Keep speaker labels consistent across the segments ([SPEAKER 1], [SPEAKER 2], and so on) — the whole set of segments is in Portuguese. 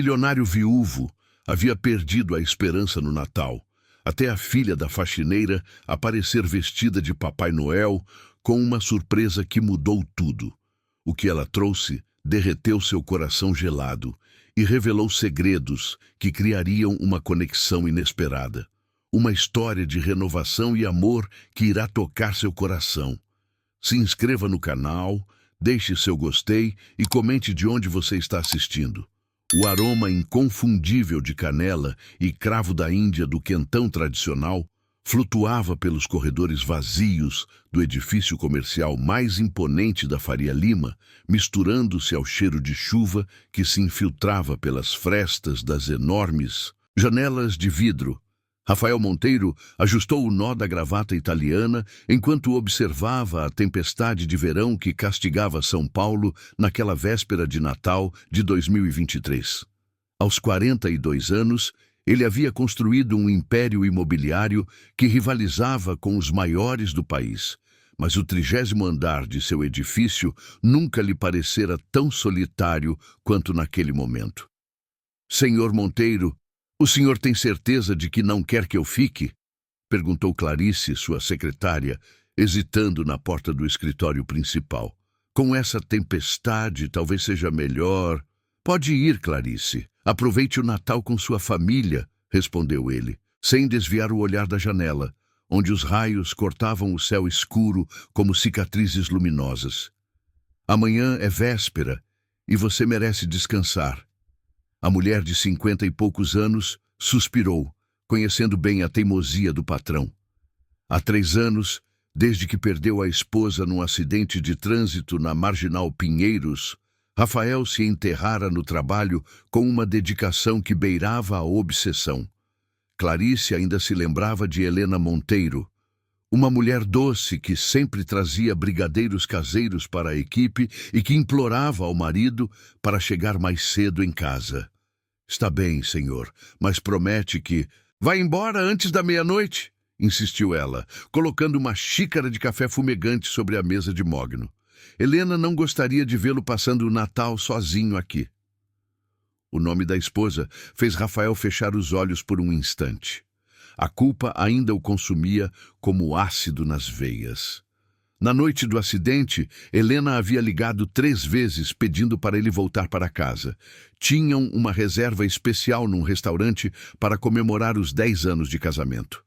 [SPEAKER 1] milionário viúvo havia perdido a esperança no Natal, até a filha da faxineira aparecer vestida de Papai Noel com uma surpresa que mudou tudo. O que ela trouxe derreteu seu coração gelado e revelou segredos que criariam uma conexão inesperada. Uma história de renovação e amor que irá tocar seu coração. Se inscreva no canal, deixe seu gostei e comente de onde você está assistindo. O aroma inconfundível de canela e cravo da Índia do quentão tradicional flutuava pelos corredores vazios do edifício comercial mais imponente da Faria Lima, misturando-se ao cheiro de chuva que se infiltrava pelas frestas das enormes janelas de vidro. Rafael Monteiro ajustou o nó da gravata italiana enquanto observava a tempestade de verão que castigava São Paulo naquela véspera de Natal de 2023. Aos 42 anos, ele havia construído um império imobiliário que rivalizava com os maiores do país, mas o 30º andar de seu edifício nunca lhe parecera tão solitário quanto naquele momento. Senhor Monteiro, o senhor tem certeza de que não quer que eu fique? Perguntou Clarice, sua secretária, hesitando na porta do escritório principal. Com essa tempestade, talvez seja melhor. Pode ir, Clarice. Aproveite o Natal com sua família, respondeu ele, sem desviar o olhar da janela, onde os raios cortavam o céu escuro como cicatrizes luminosas. Amanhã é véspera e você merece descansar. A mulher de 50 e poucos anos suspirou, conhecendo bem a teimosia do patrão. Há 3 anos, desde que perdeu a esposa num acidente de trânsito na Marginal Pinheiros, Rafael se enterrara no trabalho com uma dedicação que beirava a obsessão. Clarice ainda se lembrava de Helena Monteiro, uma mulher doce que sempre trazia brigadeiros caseiros para a equipe e que implorava ao marido para chegar mais cedo em casa. Está bem, senhor, mas promete que... Vai embora antes da meia-noite, insistiu ela, colocando uma xícara de café fumegante sobre a mesa de mogno. Helena não gostaria de vê-lo passando o Natal sozinho aqui. O nome da esposa fez Rafael fechar os olhos por um instante. A culpa ainda o consumia como ácido nas veias. Na noite do acidente, Helena havia ligado 3 vezes pedindo para ele voltar para casa. Tinham uma reserva especial num restaurante para comemorar os 10 anos de casamento.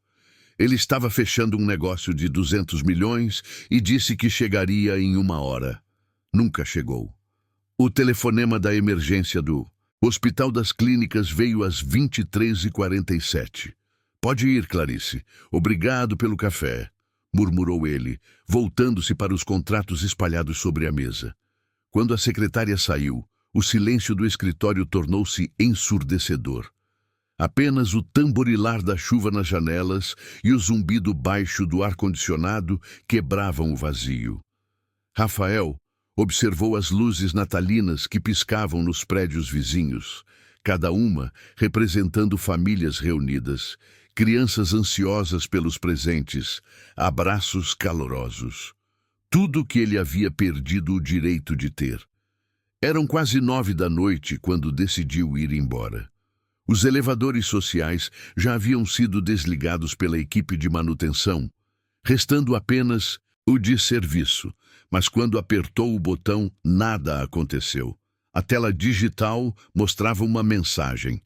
[SPEAKER 1] Ele estava fechando um negócio de 200 milhões e disse que chegaria em 1 hora. Nunca chegou. O telefonema da emergência do Hospital das Clínicas veio às 23h47. Pode ir, Clarice. Obrigado pelo café, murmurou ele, voltando-se para os contratos espalhados sobre a mesa. Quando a secretária saiu, o silêncio do escritório tornou-se ensurdecedor. Apenas o tamborilar da chuva nas janelas e o zumbido baixo do ar-condicionado quebravam o vazio. Rafael observou as luzes natalinas que piscavam nos prédios vizinhos, cada uma representando famílias reunidas, crianças ansiosas pelos presentes, abraços calorosos. Tudo que ele havia perdido o direito de ter. Eram quase 9 da noite quando decidiu ir embora. Os elevadores sociais já haviam sido desligados pela equipe de manutenção, restando apenas o de serviço, mas quando apertou o botão, nada aconteceu. A tela digital mostrava uma mensagem.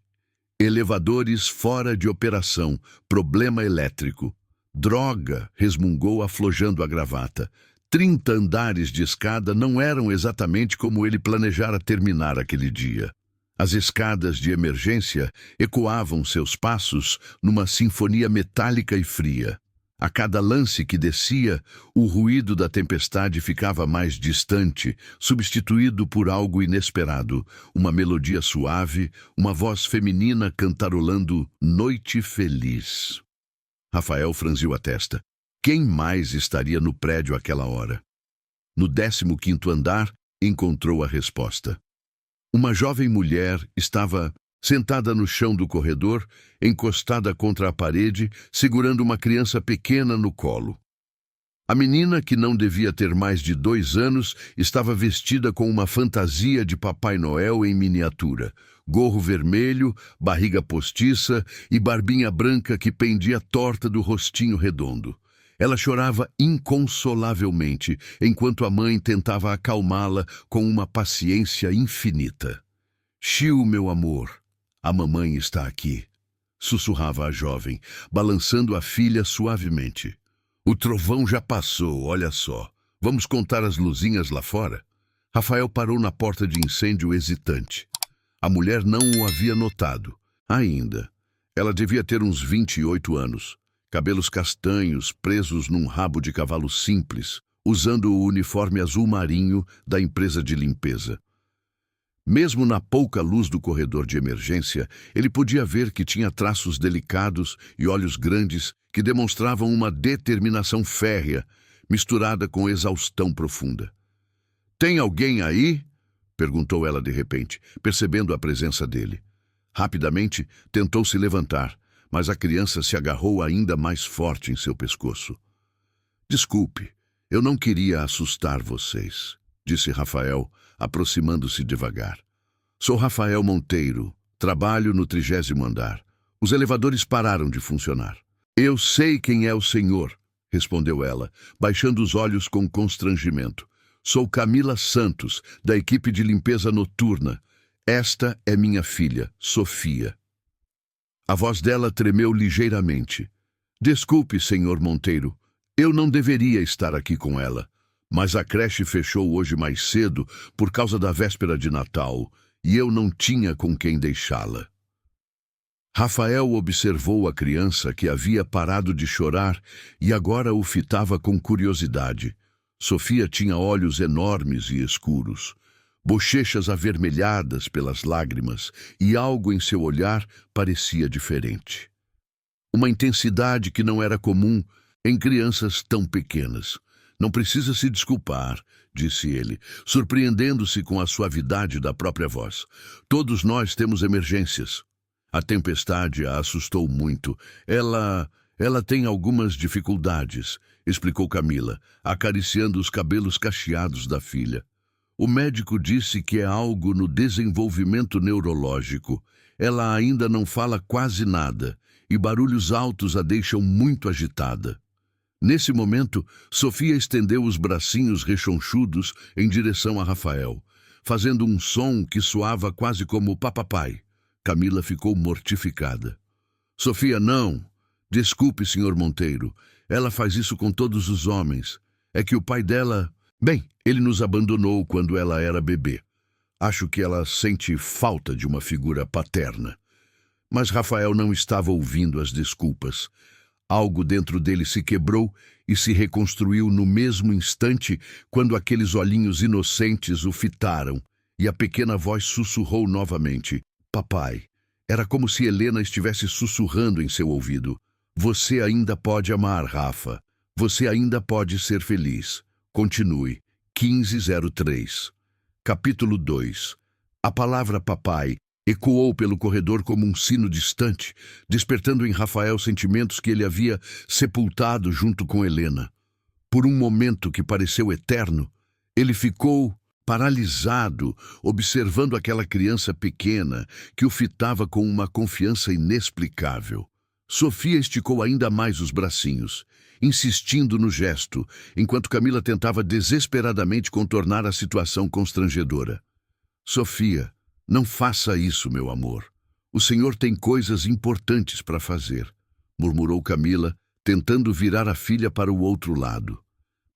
[SPEAKER 1] Elevadores fora de operação, problema elétrico. Droga, resmungou aflojando a gravata. 30 andares de escada não eram exatamente como ele planejara terminar aquele dia. As escadas de emergência ecoavam seus passos numa sinfonia metálica e fria. A cada lance que descia, o ruído da tempestade ficava mais distante, substituído por algo inesperado, uma melodia suave, uma voz feminina cantarolando Noite Feliz. Rafael franziu a testa. Quem mais estaria no prédio àquela hora? No 15º andar, encontrou a resposta. Uma jovem mulher estava sentada no chão do corredor, encostada contra a parede, segurando uma criança pequena no colo. A menina, que não devia ter mais de 2 anos, estava vestida com uma fantasia de Papai Noel em miniatura. Gorro vermelho, barriga postiça e barbinha branca que pendia torta do rostinho redondo. Ela chorava inconsolavelmente, enquanto a mãe tentava acalmá-la com uma paciência infinita. "Chiu, meu amor, a mamãe está aqui", sussurrava a jovem, balançando a filha suavemente. "O trovão já passou, olha só. Vamos contar as luzinhas lá fora?" Rafael parou na porta de incêndio hesitante. A mulher não o havia notado. Ainda. Ela devia ter uns 28 anos. Cabelos castanhos, presos num rabo de cavalo simples, usando o uniforme azul marinho da empresa de limpeza. Mesmo na pouca luz do corredor de emergência, ele podia ver que tinha traços delicados e olhos grandes que demonstravam uma determinação férrea, misturada com exaustão profunda. "Tem alguém aí?" perguntou ela de repente, percebendo a presença dele. Rapidamente, tentou se levantar, mas a criança se agarrou ainda mais forte em seu pescoço. "Desculpe, eu não queria assustar vocês", disse Rafael, aproximando-se devagar. "Sou Rafael Monteiro, trabalho no 30º andar. Os elevadores pararam de funcionar." "Eu sei quem é o senhor", respondeu ela, baixando os olhos com constrangimento. "Sou Camila Santos, da equipe de limpeza noturna. Esta é minha filha, Sofia." A voz dela tremeu ligeiramente. "Desculpe, senhor Monteiro, eu não deveria estar aqui com ela. Mas a creche fechou hoje mais cedo por causa da véspera de Natal e eu não tinha com quem deixá-la." Rafael observou a criança, que havia parado de chorar e agora o fitava com curiosidade. Sofia tinha olhos enormes e escuros, bochechas avermelhadas pelas lágrimas, e algo em seu olhar parecia diferente. Uma intensidade que não era comum em crianças tão pequenas. "Não precisa se desculpar", disse ele, surpreendendo-se com a suavidade da própria voz. "Todos nós temos emergências." A tempestade a assustou muito. Ela tem algumas dificuldades", explicou Camila, acariciando os cabelos cacheados da filha. "O médico disse que é algo no desenvolvimento neurológico. Ela ainda não fala quase nada, e barulhos altos a deixam muito agitada." Nesse momento, Sofia estendeu os bracinhos rechonchudos em direção a Rafael, fazendo um som que soava quase como papapai. Camila ficou mortificada. "Sofia, não. Desculpe, senhor Monteiro. Ela faz isso com todos os homens. É que o pai dela... Bem, ele nos abandonou quando ela era bebê. Acho que ela sente falta de uma figura paterna." Mas Rafael não estava ouvindo as desculpas. Algo dentro dele se quebrou e se reconstruiu no mesmo instante quando aqueles olhinhos inocentes o fitaram e a pequena voz sussurrou novamente. "Papai." Era como se Helena estivesse sussurrando em seu ouvido. "Você ainda pode amar, Rafa. Você ainda pode ser feliz. Continue." 1503. Capítulo 2. A palavra papai ecoou pelo corredor como um sino distante, despertando em Rafael sentimentos que ele havia sepultado junto com Helena. Por um momento que pareceu eterno, ele ficou paralisado, observando aquela criança pequena que o fitava com uma confiança inexplicável. Sofia esticou ainda mais os bracinhos, insistindo no gesto, enquanto Camila tentava desesperadamente contornar a situação constrangedora. "Sofia, não faça isso, meu amor. O senhor tem coisas importantes para fazer", murmurou Camila, tentando virar a filha para o outro lado.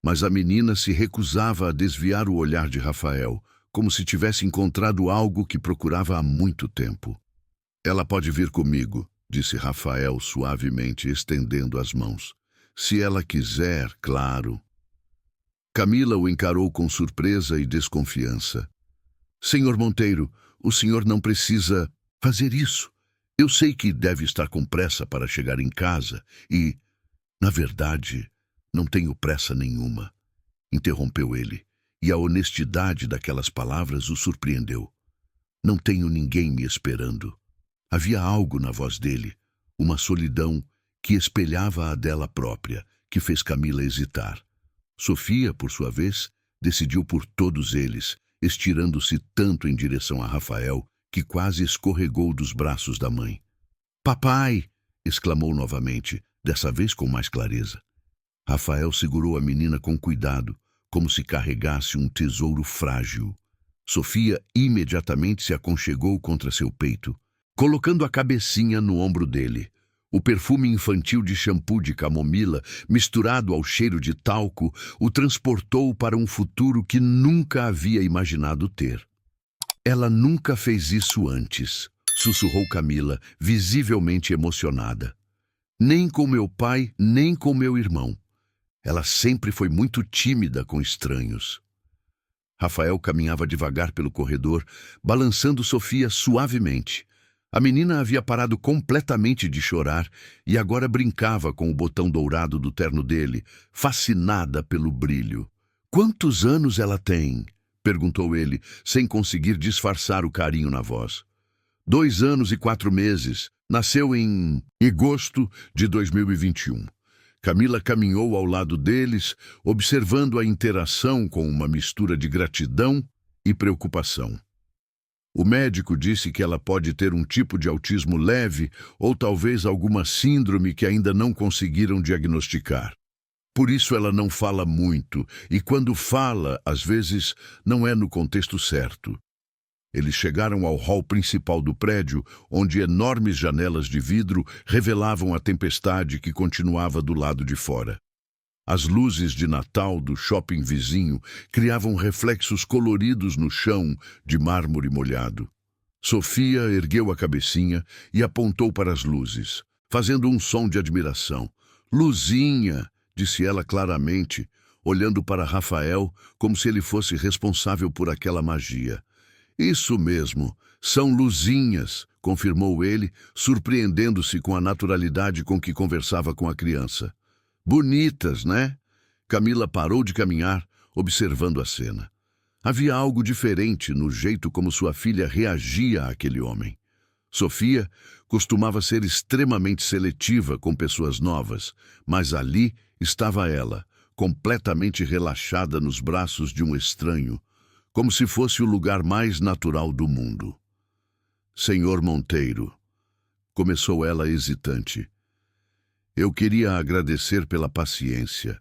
[SPEAKER 1] Mas a menina se recusava a desviar o olhar de Rafael, como se tivesse encontrado algo que procurava há muito tempo. "Ela pode vir comigo", disse Rafael suavemente, estendendo as mãos. "Se ela quiser, claro." Camila o encarou com surpresa e desconfiança. "Senhor Monteiro, o senhor não precisa fazer isso. Eu sei que deve estar com pressa para chegar em casa e, na verdade, não tenho pressa nenhuma", interrompeu ele, e a honestidade daquelas palavras o surpreendeu. "Não tenho ninguém me esperando." Havia algo na voz dele, uma solidão que espelhava a dela própria, que fez Camila hesitar. Sofia, por sua vez, decidiu por todos eles, estirando-se tanto em direção a Rafael que quase escorregou dos braços da mãe. "Papai!" exclamou novamente, dessa vez com mais clareza. Rafael segurou a menina com cuidado, como se carregasse um tesouro frágil. Sofia imediatamente se aconchegou contra seu peito, colocando a cabecinha no ombro dele. O perfume infantil de shampoo de camomila, misturado ao cheiro de talco, o transportou para um futuro que nunca havia imaginado ter. "Ela nunca fez isso antes", sussurrou Camila, visivelmente emocionada. "Nem com meu pai, nem com meu irmão. Ela sempre foi muito tímida com estranhos." Rafael caminhava devagar pelo corredor, balançando Sofia suavemente. A menina havia parado completamente de chorar e agora brincava com o botão dourado do terno dele, fascinada pelo brilho. "Quantos anos ela tem?" perguntou ele, sem conseguir disfarçar o carinho na voz. 2 anos e 4 meses. Nasceu em agosto de 2021. Camila caminhou ao lado deles, observando a interação com uma mistura de gratidão e preocupação. "O médico disse que ela pode ter um tipo de autismo leve ou talvez alguma síndrome que ainda não conseguiram diagnosticar. Por isso ela não fala muito, e quando fala, às vezes, não é no contexto certo." Eles chegaram ao hall principal do prédio, onde enormes janelas de vidro revelavam a tempestade que continuava do lado de fora. As luzes de Natal do shopping vizinho criavam reflexos coloridos no chão de mármore molhado. Sofia ergueu a cabecinha e apontou para as luzes, fazendo um som de admiração. "Luzinha!" disse ela claramente, olhando para Rafael como se ele fosse responsável por aquela magia. "Isso mesmo, são luzinhas", confirmou ele, surpreendendo-se com a naturalidade com que conversava com a criança. "Bonitas, né?" Camila parou de caminhar, observando a cena. Havia algo diferente no jeito como sua filha reagia àquele homem. Sofia costumava ser extremamente seletiva com pessoas novas, mas ali estava ela, completamente relaxada nos braços de um estranho, como se fosse o lugar mais natural do mundo. "Senhor Monteiro", começou ela hesitante, "eu queria agradecer pela paciência.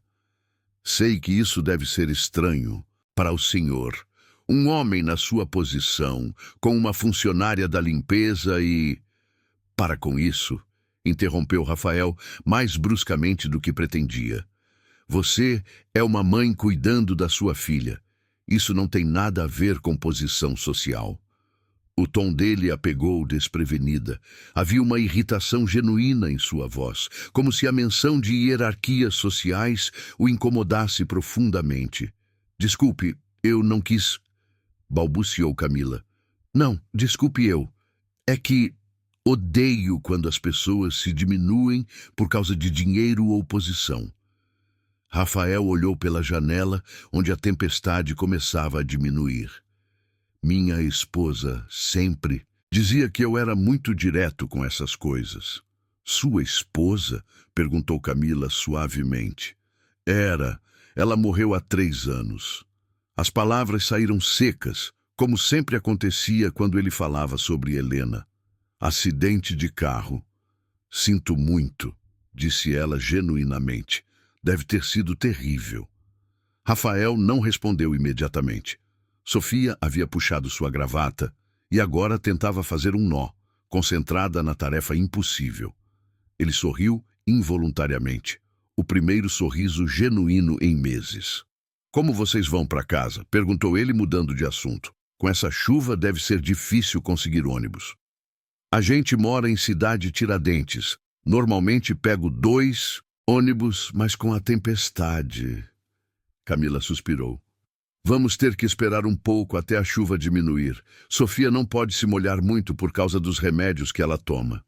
[SPEAKER 1] Sei que isso deve ser estranho para o senhor, um homem na sua posição, com uma funcionária da limpeza e..." "Para com isso", interrompeu Rafael mais bruscamente do que pretendia. "Você é uma mãe cuidando da sua filha. Isso não tem nada a ver com posição social." O tom dele a pegou desprevenida. Havia uma irritação genuína em sua voz, como se a menção de hierarquias sociais o incomodasse profundamente. "Desculpe, eu não quis..." balbuciou Camila. "Não, desculpe eu. É que odeio quando as pessoas se diminuem por causa de dinheiro ou posição." Rafael olhou pela janela, onde a tempestade começava a diminuir. "Minha esposa sempre dizia que eu era muito direto com essas coisas." "Sua esposa?" perguntou Camila suavemente. "Era. Ela morreu há 3 anos." As palavras saíram secas, como sempre acontecia quando ele falava sobre Helena. "Acidente de carro." "Sinto muito", disse ela genuinamente. "Deve ter sido terrível." Rafael não respondeu imediatamente. Sofia havia puxado sua gravata e agora tentava fazer um nó, concentrada na tarefa impossível. Ele sorriu involuntariamente, o primeiro sorriso genuíno em meses. "Como vocês vão para casa?" perguntou ele, mudando de assunto. "Com essa chuva deve ser difícil conseguir ônibus." "A gente mora em Cidade Tiradentes. Normalmente pego 2 ônibus, mas com a tempestade..." Camila suspirou. "Vamos ter que esperar um pouco até a chuva diminuir. Sofia não pode se molhar muito por causa dos remédios que ela toma."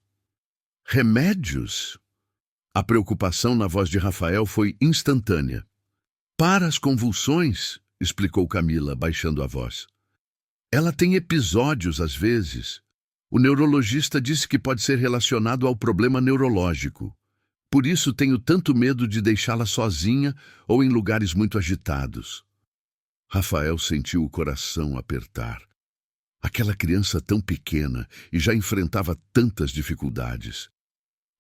[SPEAKER 1] "Remédios?" A preocupação na voz de Rafael foi instantânea. "Para as convulsões", explicou Camila, baixando a voz. "Ela tem episódios às vezes. O neurologista disse que pode ser relacionado ao problema neurológico." Por isso tenho tanto medo de deixá-la sozinha ou em lugares muito agitados. Rafael sentiu o coração apertar. Aquela criança tão pequena e já enfrentava tantas dificuldades.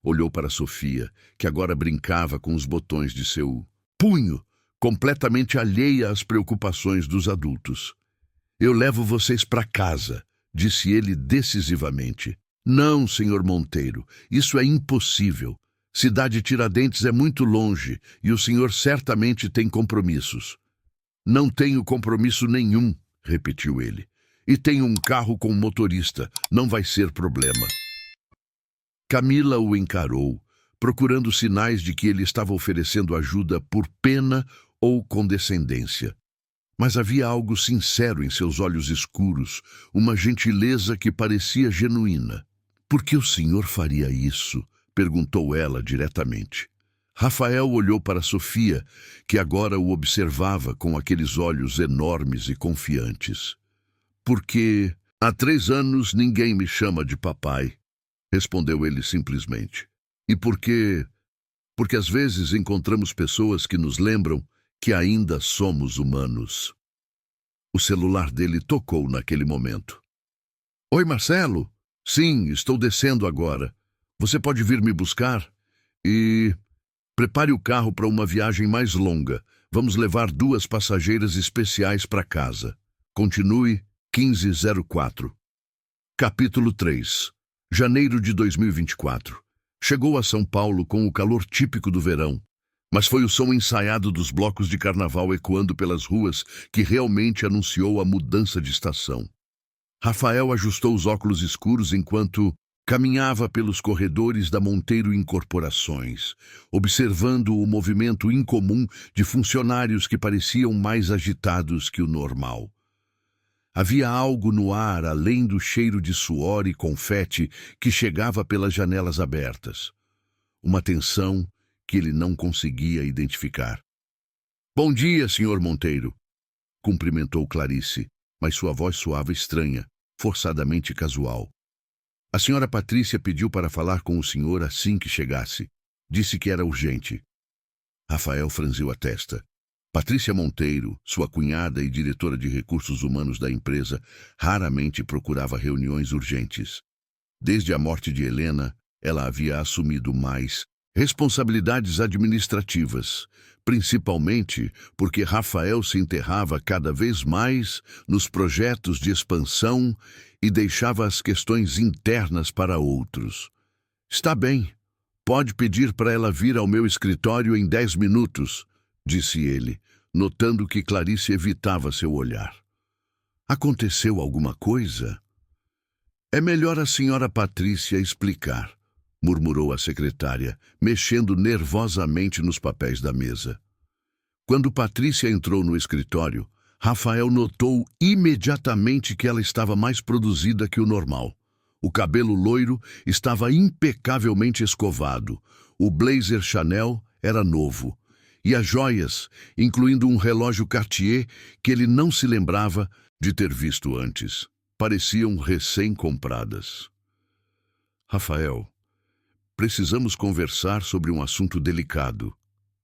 [SPEAKER 1] Olhou para Sofia, que agora brincava com os botões de seu punho, completamente alheia às preocupações dos adultos. Eu levo vocês para casa, disse ele decisivamente. Não, senhor Monteiro, isso é impossível. Cidade Tiradentes é muito longe e o senhor certamente tem compromissos. Não tenho compromisso nenhum, repetiu ele. E tenho um carro com motorista, não vai ser problema. Camila o encarou, procurando sinais de que ele estava oferecendo ajuda por pena ou condescendência. Mas havia algo sincero em seus olhos escuros, uma gentileza que parecia genuína. Por que o senhor faria isso? Perguntou ela diretamente. Rafael olhou para Sofia, que agora o observava com aqueles olhos enormes e confiantes. Porque há 3 anos ninguém me chama de papai, respondeu ele simplesmente. E porque às vezes encontramos pessoas que nos lembram que ainda somos humanos. O celular dele tocou naquele momento. Oi, Marcelo? Sim, estou descendo agora. Você pode vir me buscar? E prepare o carro para uma viagem mais longa. Vamos levar 2 passageiras especiais para casa. Continue 1504. Capítulo 3. Janeiro de 2024. Chegou a São Paulo com o calor típico do verão, mas foi o som ensaiado dos blocos de carnaval ecoando pelas ruas que realmente anunciou a mudança de estação. Rafael ajustou os óculos escuros enquanto caminhava pelos corredores da Monteiro Incorporações, observando o movimento incomum de funcionários que pareciam mais agitados que o normal. Havia algo no ar além do cheiro de suor e confete que chegava pelas janelas abertas. Uma tensão que ele não conseguia identificar. Bom dia, senhor Monteiro, cumprimentou Clarice, mas sua voz soava estranha, forçadamente casual. A senhora Patrícia pediu para falar com o senhor assim que chegasse. Disse que era urgente. Rafael franziu a testa. Patrícia Monteiro, sua cunhada e diretora de recursos humanos da empresa, raramente procurava reuniões urgentes. Desde a morte de Helena, ela havia assumido mais responsabilidades administrativas, principalmente porque Rafael se enterrava cada vez mais nos projetos de expansão e deixava as questões internas para outros. Está bem, pode pedir para ela vir ao meu escritório em 10 minutos, disse ele, notando que Clarice evitava seu olhar. Aconteceu alguma coisa? É melhor a senhora Patrícia explicar, murmurou a secretária, mexendo nervosamente nos papéis da mesa. Quando Patrícia entrou no escritório, Rafael notou imediatamente que ela estava mais produzida que o normal. O cabelo loiro estava impecavelmente escovado, o blazer Chanel era novo, e as joias, incluindo um relógio Cartier que ele não se lembrava de ter visto antes, pareciam recém-compradas. Rafael, precisamos conversar sobre um assunto delicado,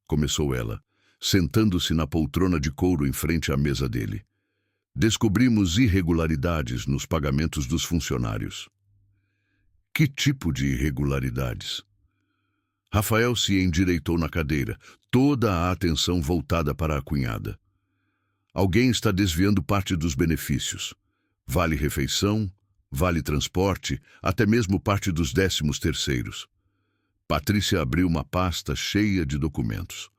[SPEAKER 1] começou ela, sentando-se na poltrona de couro em frente à mesa dele. Descobrimos irregularidades nos pagamentos dos funcionários. Que tipo de irregularidades? Rafael se endireitou na cadeira, toda a atenção voltada para a cunhada. Alguém está desviando parte dos benefícios. Vale-refeição, vale-transporte, até mesmo parte dos 13º. Patrícia abriu uma pasta cheia de documentos.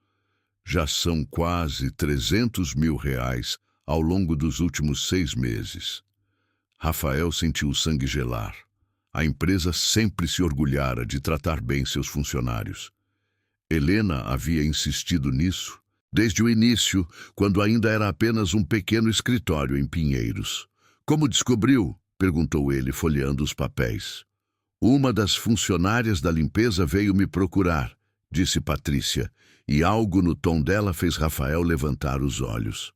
[SPEAKER 1] Já são quase 300 mil reais ao longo dos últimos 6 meses. Rafael sentiu o sangue gelar. A empresa sempre se orgulhara de tratar bem seus funcionários. Helena havia insistido nisso desde o início, quando ainda era apenas um pequeno escritório em Pinheiros. Como descobriu? Perguntou ele, folheando os papéis. Uma das funcionárias da limpeza veio me procurar, disse Patrícia, e algo no tom dela fez Rafael levantar os olhos.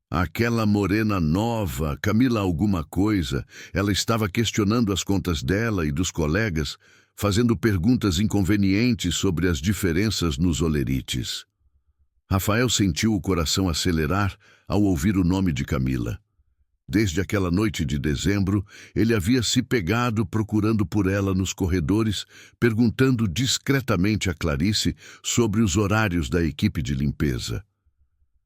[SPEAKER 1] Aquela morena nova, Camila alguma coisa, ela estava questionando as contas dela e dos colegas, fazendo perguntas inconvenientes sobre as diferenças nos olerites. Rafael sentiu o coração acelerar ao ouvir o nome de Camila. Desde aquela noite de dezembro, ele havia se pegado procurando por ela nos corredores, perguntando discretamente a Clarice sobre os horários da equipe de limpeza.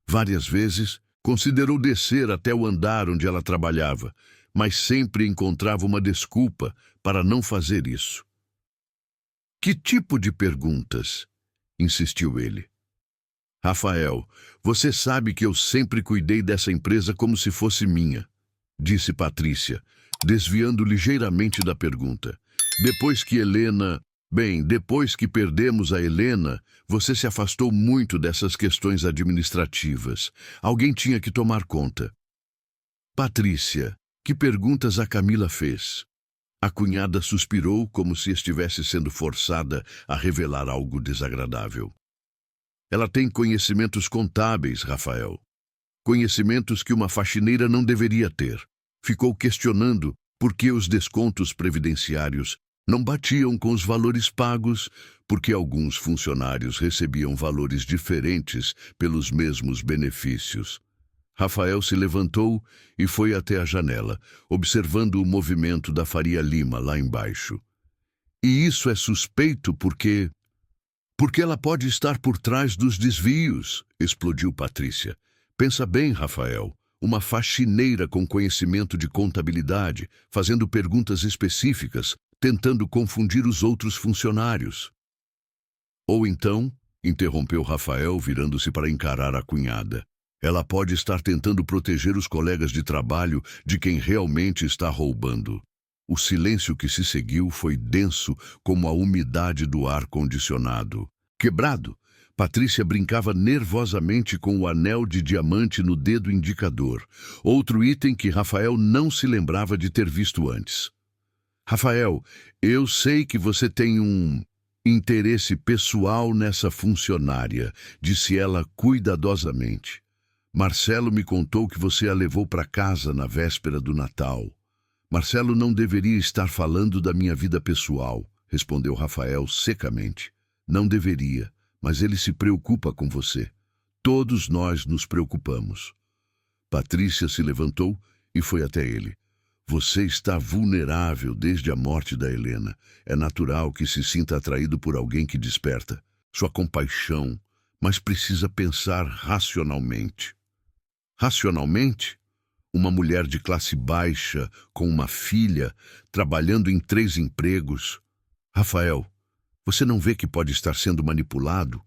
[SPEAKER 1] Várias vezes, considerou descer até o andar onde ela trabalhava, mas sempre encontrava uma desculpa para não fazer isso. Que tipo de perguntas? Insistiu ele. Rafael, você sabe que eu sempre cuidei dessa empresa como se fosse minha, disse Patrícia, desviando ligeiramente da pergunta. Depois que perdemos a Helena, você se afastou muito dessas questões administrativas. Alguém tinha que tomar conta. Patrícia, que perguntas a Camila fez? A cunhada suspirou como se estivesse sendo forçada a revelar algo desagradável. Ela tem conhecimentos contábeis, Rafael. Conhecimentos que uma faxineira não deveria ter. Ficou questionando por que os descontos previdenciários não batiam com os valores pagos, porque alguns funcionários recebiam valores diferentes pelos mesmos benefícios. Rafael se levantou e foi até a janela, observando o movimento da Faria Lima lá embaixo. E isso é suspeito porque ela pode estar por trás dos desvios, explodiu Patrícia. Pensa bem, Rafael, uma faxineira com conhecimento de contabilidade, fazendo perguntas específicas, tentando confundir os outros funcionários. Ou então, interrompeu Rafael, virando-se para encarar a cunhada, ela pode estar tentando proteger os colegas de trabalho de quem realmente está roubando. O silêncio que se seguiu foi denso como a umidade do ar-condicionado. Quebrado, Patrícia brincava nervosamente com o anel de diamante no dedo indicador, outro item que Rafael não se lembrava de ter visto antes. Rafael, eu sei que você tem um interesse pessoal nessa funcionária, disse ela cuidadosamente. Marcelo me contou que você a levou para casa na véspera do Natal. Marcelo não deveria estar falando da minha vida pessoal, respondeu Rafael secamente. Não deveria, mas ele se preocupa com você. Todos nós nos preocupamos. Patrícia se levantou e foi até ele. Você está vulnerável desde a morte da Helena. É natural que se sinta atraído por alguém que desperta sua compaixão, mas precisa pensar racionalmente. Racionalmente? Uma mulher de classe baixa, com uma filha, trabalhando em 3 empregos. Rafael, você não vê que pode estar sendo manipulado?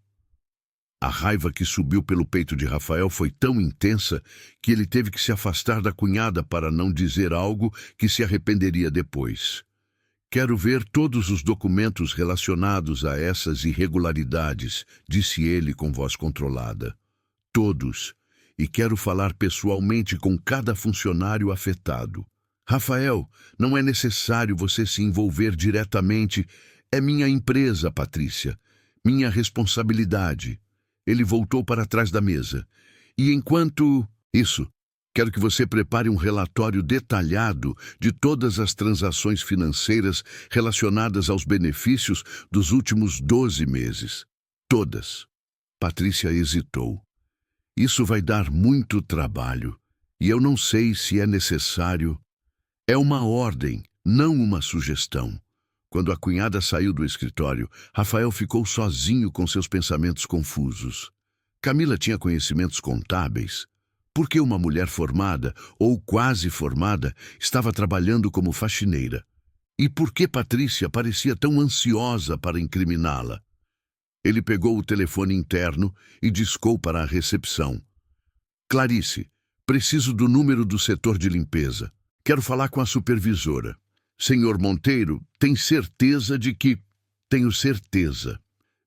[SPEAKER 1] A raiva que subiu pelo peito de Rafael foi tão intensa que ele teve que se afastar da cunhada para não dizer algo que se arrependeria depois. Quero ver todos os documentos relacionados a essas irregularidades, disse ele com voz controlada. Todos. E quero falar pessoalmente com cada funcionário afetado. Rafael, não é necessário você se envolver diretamente. É minha empresa, Patrícia. Minha responsabilidade. Ele voltou para trás da mesa. E enquanto isso, quero que você prepare um relatório detalhado de todas as transações financeiras relacionadas aos benefícios dos últimos 12 meses. Todas. Patrícia hesitou. Isso vai dar muito trabalho, e eu não sei se é necessário. É uma ordem, não uma sugestão. Quando a cunhada saiu do escritório, Rafael ficou sozinho com seus pensamentos confusos. Camila tinha conhecimentos contábeis. Por que uma mulher formada, ou quase formada, estava trabalhando como faxineira? E por que Patrícia parecia tão ansiosa para incriminá-la? Ele pegou o telefone interno e discou para a recepção. Clarice, preciso do número do setor de limpeza. Quero falar com a supervisora. Senhor Monteiro, tem certeza de que... Tenho certeza.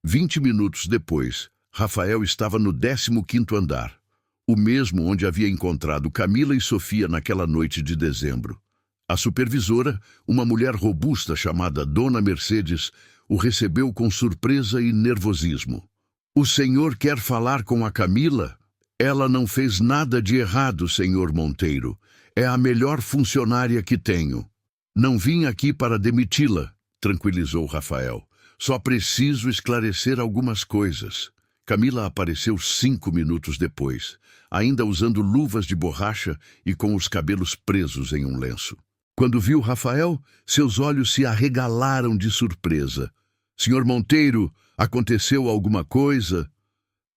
[SPEAKER 1] 20 minutos depois, Rafael estava no 15º andar, o mesmo onde havia encontrado Camila e Sofia naquela noite de dezembro. A supervisora, uma mulher robusta chamada Dona Mercedes, o recebeu com surpresa e nervosismo. O senhor quer falar com a Camila? Ela não fez nada de errado, senhor Monteiro. É a melhor funcionária que tenho. Não vim aqui para demiti-la, tranquilizou Rafael. Só preciso esclarecer algumas coisas. Camila apareceu 5 minutos depois, ainda usando luvas de borracha e com os cabelos presos em um lenço. Quando viu Rafael, seus olhos se arregalaram de surpresa. Senhor Monteiro, aconteceu alguma coisa?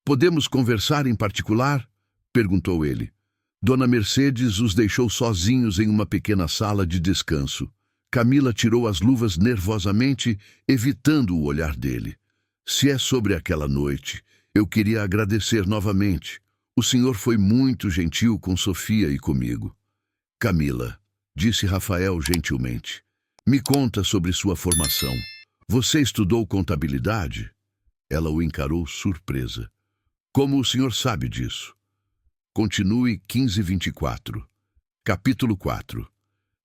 [SPEAKER 1] Podemos conversar em particular? Perguntou ele. Dona Mercedes os deixou sozinhos em uma pequena sala de descanso. Camila tirou as luvas nervosamente, evitando o olhar dele. Se é sobre aquela noite, eu queria agradecer novamente. O senhor foi muito gentil com Sofia e comigo. Camila, disse Rafael gentilmente, me conta sobre sua formação. Você estudou contabilidade? Ela o encarou surpresa. Como o senhor sabe disso? Continue 1524. Capítulo 4.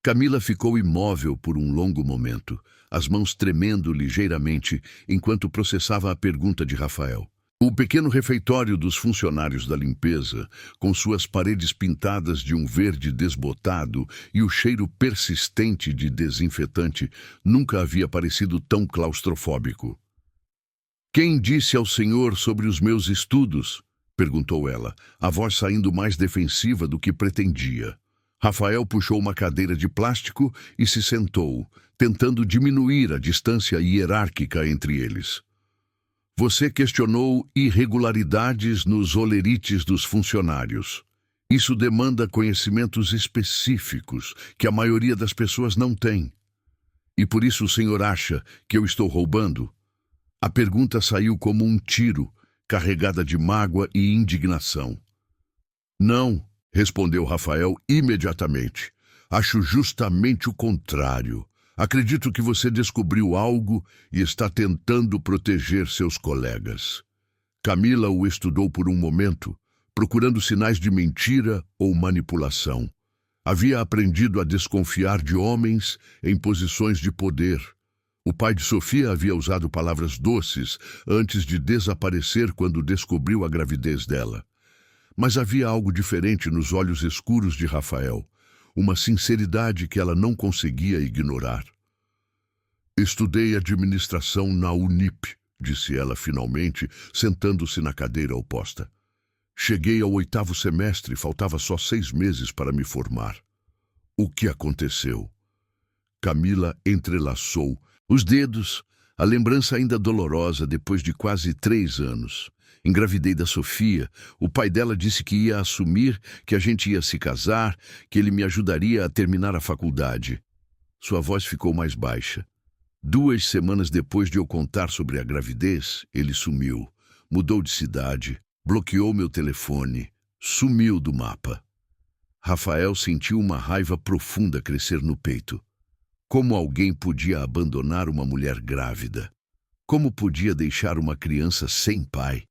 [SPEAKER 1] Camila ficou imóvel por um longo momento, as mãos tremendo ligeiramente enquanto processava a pergunta de Rafael. O pequeno refeitório dos funcionários da limpeza, com suas paredes pintadas de um verde desbotado e o cheiro persistente de desinfetante, nunca havia parecido tão claustrofóbico. Quem disse ao senhor sobre os meus estudos? Perguntou ela, a voz saindo mais defensiva do que pretendia. Rafael puxou uma cadeira de plástico e se sentou, tentando diminuir a distância hierárquica entre eles. Você questionou irregularidades nos olerites dos funcionários. Isso demanda conhecimentos específicos que a maioria das pessoas não tem. E por isso o senhor acha que eu estou roubando? A pergunta saiu como um tiro, carregada de mágoa e indignação. Não, respondeu Rafael imediatamente. Acho justamente o contrário. Acredito que você descobriu algo e está tentando proteger seus colegas. Camila o estudou por um momento, procurando sinais de mentira ou manipulação. Havia aprendido a desconfiar de homens em posições de poder. O pai de Sofia havia usado palavras doces antes de desaparecer quando descobriu a gravidez dela. Mas havia algo diferente nos olhos escuros de Rafael, uma sinceridade que ela não conseguia ignorar. Estudei administração na Unip, disse ela finalmente, sentando-se na cadeira oposta. Cheguei ao 8º semestre e faltava só 6 meses para me formar. O que aconteceu? Camila entrelaçou os dedos, a lembrança ainda dolorosa depois de quase 3 anos. Engravidei da Sofia, o pai dela disse que ia assumir, que a gente ia se casar, que ele me ajudaria a terminar a faculdade. Sua voz ficou mais baixa. 2 semanas depois de eu contar sobre a gravidez, ele sumiu, mudou de cidade, bloqueou meu telefone, sumiu do mapa. Rafael sentiu uma raiva profunda crescer no peito. Como alguém podia abandonar uma mulher grávida? Como podia deixar uma criança sem pai?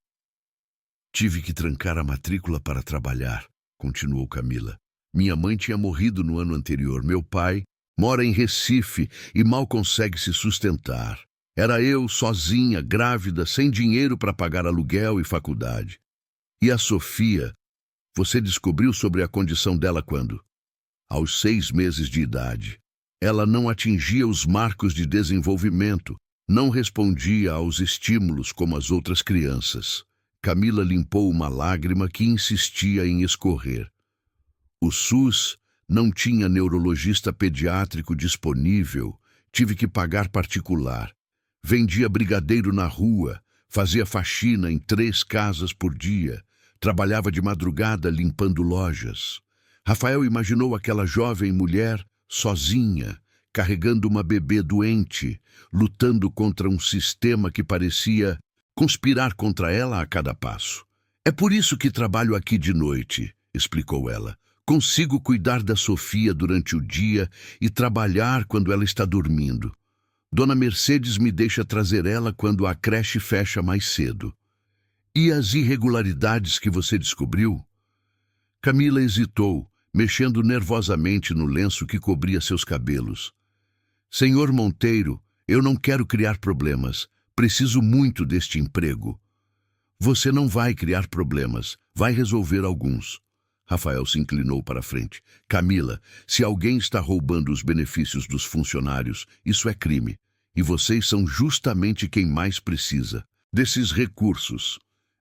[SPEAKER 1] Tive que trancar a matrícula para trabalhar, continuou Camila. Minha mãe tinha morrido no ano anterior. Meu pai mora em Recife e mal consegue se sustentar. Era eu, sozinha, grávida, sem dinheiro para pagar aluguel e faculdade. E a Sofia, você descobriu sobre a condição dela quando? Aos 6 meses de idade. Ela não atingia os marcos de desenvolvimento, não respondia aos estímulos como as outras crianças. Camila limpou uma lágrima que insistia em escorrer. O SUS não tinha neurologista pediátrico disponível, tive que pagar particular. Vendia brigadeiro na rua, fazia faxina em 3 casas por dia, trabalhava de madrugada limpando lojas. Rafael imaginou aquela jovem mulher sozinha, carregando uma bebê doente, lutando contra um sistema que parecia conspirar contra ela a cada passo. É por isso que trabalho aqui de noite, explicou ela. Consigo cuidar da Sofia durante o dia e trabalhar quando ela está dormindo. Dona Mercedes me deixa trazer ela quando a creche fecha mais cedo. E as irregularidades que você descobriu? Camila hesitou, mexendo nervosamente no lenço que cobria seus cabelos. Senhor Monteiro, eu não quero criar problemas. Preciso muito deste emprego. Você não vai criar problemas, vai resolver alguns. Rafael se inclinou para a frente. Camila, se alguém está roubando os benefícios dos funcionários, isso é crime. E vocês são justamente quem mais precisa desses recursos.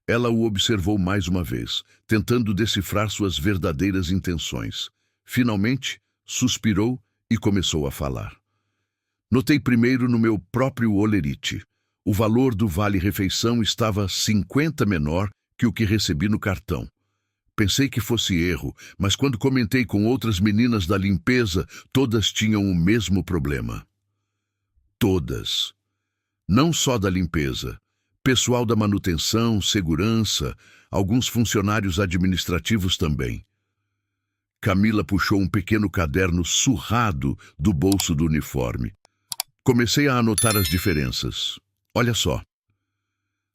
[SPEAKER 1] Ela o observou mais uma vez, tentando decifrar suas verdadeiras intenções. Finalmente, suspirou e começou a falar. Notei primeiro no meu próprio holerite. O valor do vale-refeição estava 50 menor que o que recebi no cartão. Pensei que fosse erro, mas quando comentei com outras meninas da limpeza, todas tinham o mesmo problema. Todas. Não só da limpeza. Pessoal da manutenção, segurança, alguns funcionários administrativos também. Camila puxou um pequeno caderno surrado do bolso do uniforme. Comecei a anotar as diferenças. Olha só.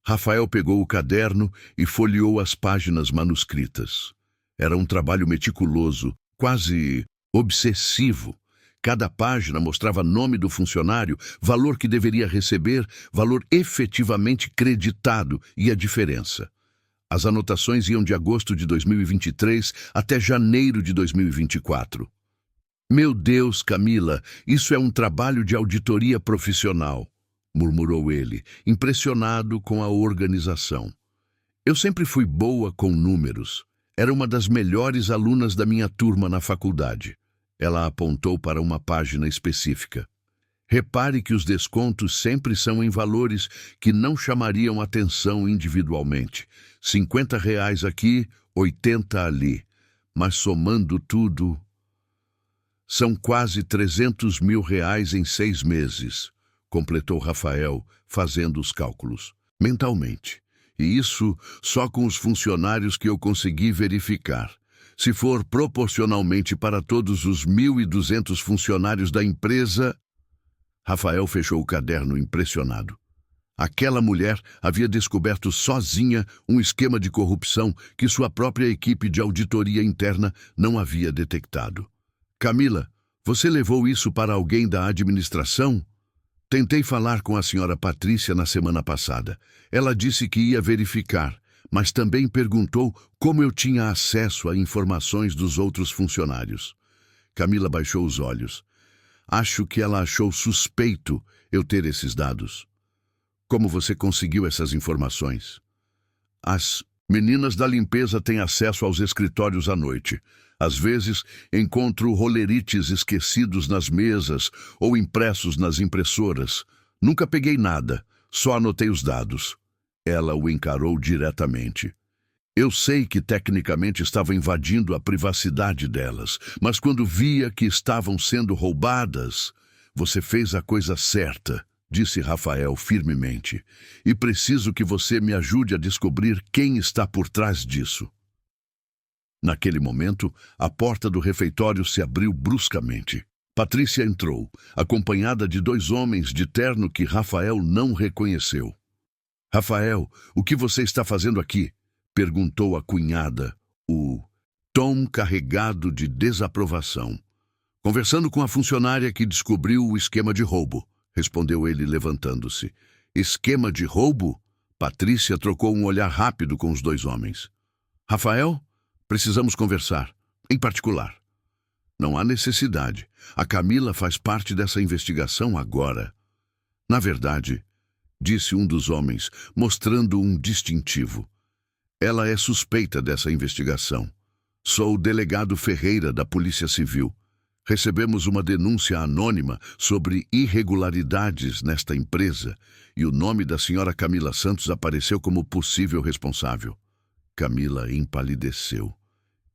[SPEAKER 1] Rafael pegou o caderno e folheou as páginas manuscritas. Era um trabalho meticuloso, quase obsessivo. Cada página mostrava nome do funcionário, valor que deveria receber, valor efetivamente creditado e a diferença. As anotações iam de agosto de 2023 até janeiro de 2024. Meu Deus, Camila, isso é um trabalho de auditoria profissional, murmurou ele, impressionado com a organização. Eu sempre fui boa com números. Era uma das melhores alunas da minha turma na faculdade. Ela apontou para uma página específica. Repare que os descontos sempre são em valores que não chamariam atenção individualmente. R$ 50 aqui, 80 ali. Mas somando tudo, são quase R$ 300 mil em 6 meses, completou Rafael, fazendo os cálculos, mentalmente. E isso só com os funcionários que eu consegui verificar. Se for proporcionalmente para todos os 1.200 funcionários da empresa... Rafael fechou o caderno impressionado. Aquela mulher havia descoberto sozinha um esquema de corrupção que sua própria equipe de auditoria interna não havia detectado. Camila, você levou isso para alguém da administração? Tentei falar com a senhora Patrícia na semana passada. Ela disse que ia verificar, mas também perguntou como eu tinha acesso a informações dos outros funcionários. Camila baixou os olhos. Acho que ela achou suspeito eu ter esses dados. Como você conseguiu essas informações? As meninas da limpeza têm acesso aos escritórios à noite. Às vezes, encontro rolerites esquecidos nas mesas ou impressos nas impressoras. Nunca peguei nada, só anotei os dados. Ela o encarou diretamente. Eu sei que tecnicamente estava invadindo a privacidade delas, mas quando via que estavam sendo roubadas, você fez a coisa certa, disse Rafael firmemente. E preciso que você me ajude a descobrir quem está por trás disso. Naquele momento, a porta do refeitório se abriu bruscamente. Patrícia entrou, acompanhada de 2 homens de terno que Rafael não reconheceu. Rafael, o que você está fazendo aqui? Perguntou a cunhada, o tom carregado de desaprovação. Conversando com a funcionária que descobriu o esquema de roubo, respondeu ele levantando-se. Esquema de roubo? Patrícia trocou um olhar rápido com os 2 homens. Rafael, precisamos conversar, em particular. Não há necessidade. A Camila faz parte dessa investigação agora. Na verdade, disse um dos homens, mostrando um distintivo. Ela é suspeita dessa investigação. Sou o delegado Ferreira da Polícia Civil. Recebemos uma denúncia anônima sobre irregularidades nesta empresa e o nome da senhora Camila Santos apareceu como possível responsável. Camila empalideceu.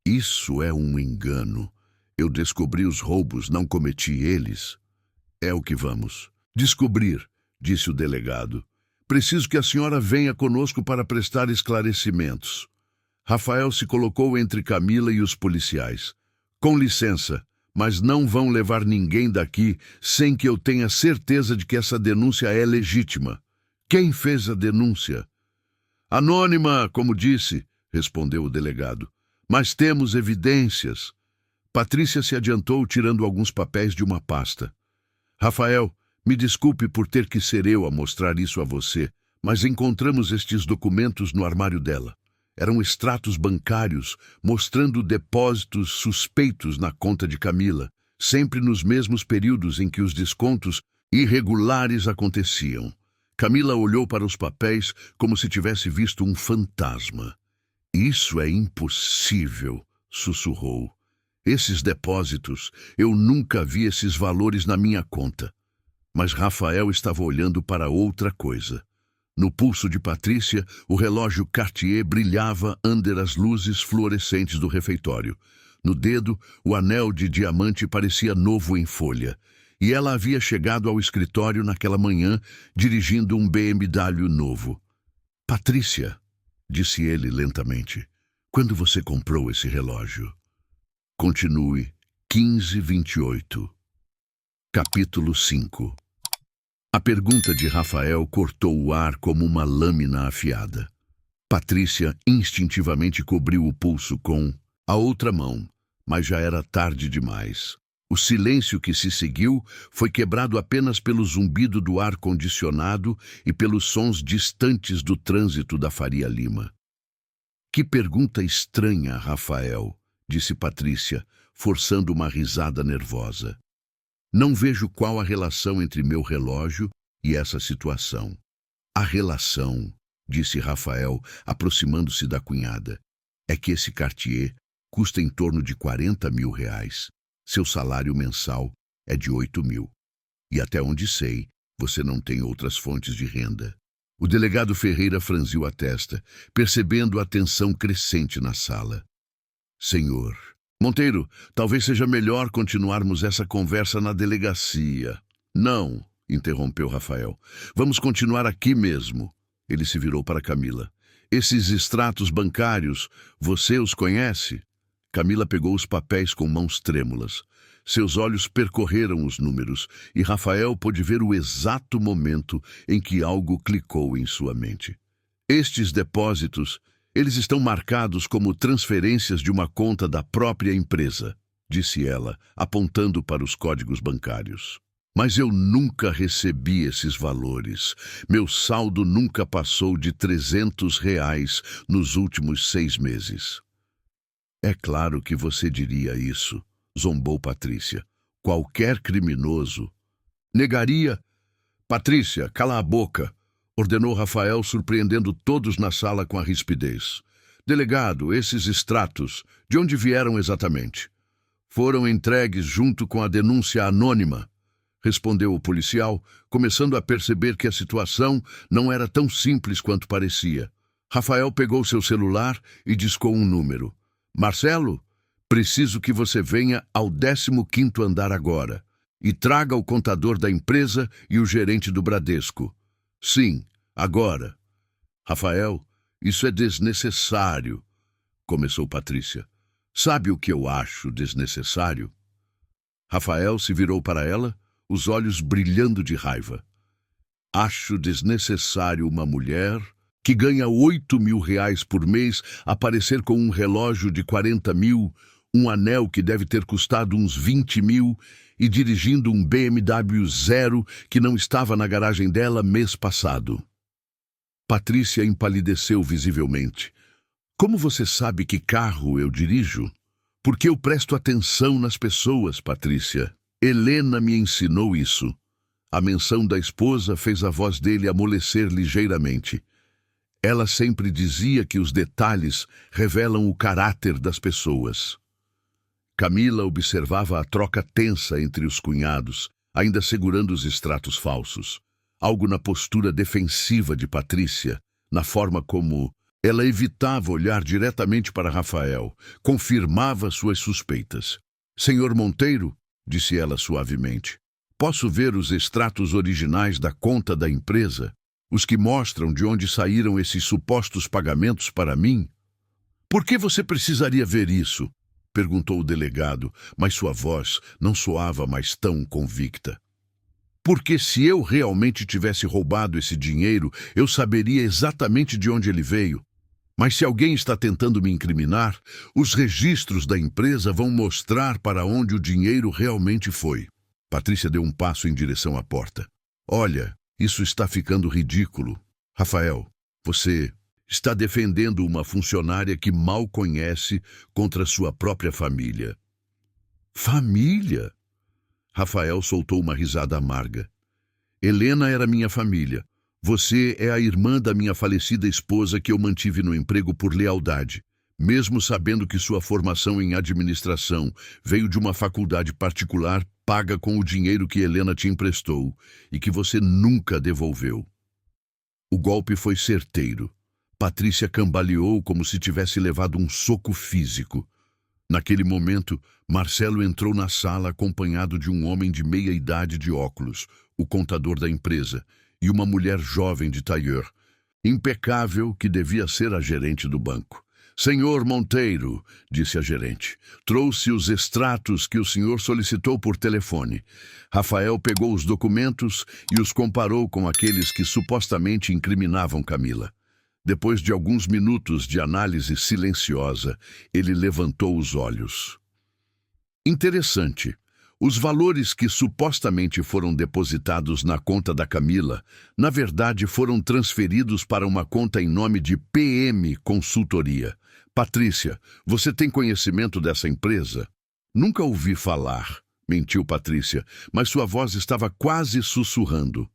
[SPEAKER 1] Isso é um engano. Eu descobri os roubos, não cometi eles. É o que vamos descobrir, disse o delegado. Preciso que a senhora venha conosco para prestar esclarecimentos. Rafael se colocou entre Camila e os policiais. Com licença, mas não vão levar ninguém daqui sem que eu tenha certeza de que essa denúncia é legítima. Quem fez a denúncia? Anônima, como disse, respondeu o delegado. Mas temos evidências. Patrícia se adiantou tirando alguns papéis de uma pasta. Rafael, me desculpe por ter que ser eu a mostrar isso a você, mas encontramos estes documentos no armário dela. Eram extratos bancários mostrando depósitos suspeitos na conta de Camila, sempre nos mesmos períodos em que os descontos irregulares aconteciam. Camila olhou para os papéis como se tivesse visto um fantasma. Isso é impossível, sussurrou. Esses depósitos, eu nunca vi esses valores na minha conta. Mas Rafael estava olhando para outra coisa. No pulso de Patrícia, o relógio Cartier brilhava under as luzes fluorescentes do refeitório. No dedo, o anel de diamante parecia novo em folha. E ela havia chegado ao escritório naquela manhã, dirigindo um BMW novo. Patrícia, disse ele lentamente, quando você comprou esse relógio? Continue. 15:28. Capítulo 5. A pergunta de Rafael cortou o ar como uma lâmina afiada. Patrícia instintivamente cobriu o pulso com a outra mão, mas já era tarde demais. O silêncio que se seguiu foi quebrado apenas pelo zumbido do ar-condicionado e pelos sons distantes do trânsito da Faria Lima. Que pergunta estranha, Rafael, disse Patrícia, forçando uma risada nervosa. Não vejo qual a relação entre meu relógio e essa situação. A relação, disse Rafael, aproximando-se da cunhada, é que esse Cartier custa em torno de R$40.000. Seu salário mensal é de 8.000. E até onde sei, você não tem outras fontes de renda. O delegado Ferreira franziu a testa, percebendo a tensão crescente na sala. Senhor Monteiro, talvez seja melhor continuarmos essa conversa na delegacia. Não, interrompeu Rafael. Vamos continuar aqui mesmo. Ele se virou para Camila. Esses extratos bancários, você os conhece? Camila pegou os papéis com mãos trêmulas. Seus olhos percorreram os números e Rafael pôde ver o exato momento em que algo clicou em sua mente. Estes depósitos, eles estão marcados como transferências de uma conta da própria empresa, disse ela, apontando para os códigos bancários. Mas eu nunca recebi esses valores. Meu saldo nunca passou de R$300 nos últimos 6 meses. É claro que você diria isso, zombou Patrícia. Qualquer criminoso negaria. Patrícia, cala a boca, ordenou Rafael, surpreendendo todos na sala com a rispidez. Delegado, esses extratos, de onde vieram exatamente? Foram entregues junto com a denúncia anônima, respondeu o policial, começando a perceber que a situação não era tão simples quanto parecia. Rafael pegou seu celular e discou um número. Marcelo, preciso que você venha ao 15º andar agora e traga o contador da empresa e o gerente do Bradesco. Sim, agora. Rafael, isso é desnecessário, começou Patrícia. Sabe o que eu acho desnecessário? Rafael se virou para ela, os olhos brilhando de raiva. Acho desnecessário uma mulher que ganha R$8.000 por mês aparecer com um relógio de 40.000, um anel que deve ter custado uns 20.000 e dirigindo um BMW zero que não estava na garagem dela mês passado. Patrícia empalideceu visivelmente. Como você sabe que carro eu dirijo? Porque eu presto atenção nas pessoas, Patrícia. Helena me ensinou isso. A menção da esposa fez a voz dele amolecer ligeiramente. Ela sempre dizia que os detalhes revelam o caráter das pessoas. Camila observava a troca tensa entre os cunhados, ainda segurando os extratos falsos. Algo na postura defensiva de Patrícia, na forma como ela evitava olhar diretamente para Rafael, confirmava suas suspeitas. Senhor Monteiro, disse ela suavemente, posso ver os extratos originais da conta da empresa? Os que mostram de onde saíram esses supostos pagamentos para mim? Por que você precisaria ver isso? Perguntou o delegado, mas sua voz não soava mais tão convicta. Porque se eu realmente tivesse roubado esse dinheiro, eu saberia exatamente de onde ele veio. Mas se alguém está tentando me incriminar, os registros da empresa vão mostrar para onde o dinheiro realmente foi. Patrícia deu um passo em direção à porta. Olha, isso está ficando ridículo. Rafael, você está defendendo uma funcionária que mal conhece contra sua própria família. Família? Rafael soltou uma risada amarga. Helena era minha família. Você é a irmã da minha falecida esposa que eu mantive no emprego por lealdade, mesmo sabendo que sua formação em administração veio de uma faculdade particular paga com o dinheiro que Helena te emprestou e que você nunca devolveu. O golpe foi certeiro. Patrícia cambaleou como se tivesse levado um soco físico. Naquele momento, Marcelo entrou na sala acompanhado de um homem de meia idade de óculos, o contador da empresa, e uma mulher jovem de tailleur, impecável que devia ser a gerente do banco. Senhor Monteiro, disse a gerente, trouxe os extratos que o senhor solicitou por telefone. Rafael pegou os documentos e os comparou com aqueles que supostamente incriminavam Camila. Depois de alguns minutos de análise silenciosa, ele levantou os olhos. Interessante. Os valores que supostamente foram depositados na conta da Camila, na verdade foram transferidos para uma conta em nome de PM Consultoria. Patrícia, você tem conhecimento dessa empresa? Nunca ouvi falar, mentiu Patrícia, mas sua voz estava quase sussurrando.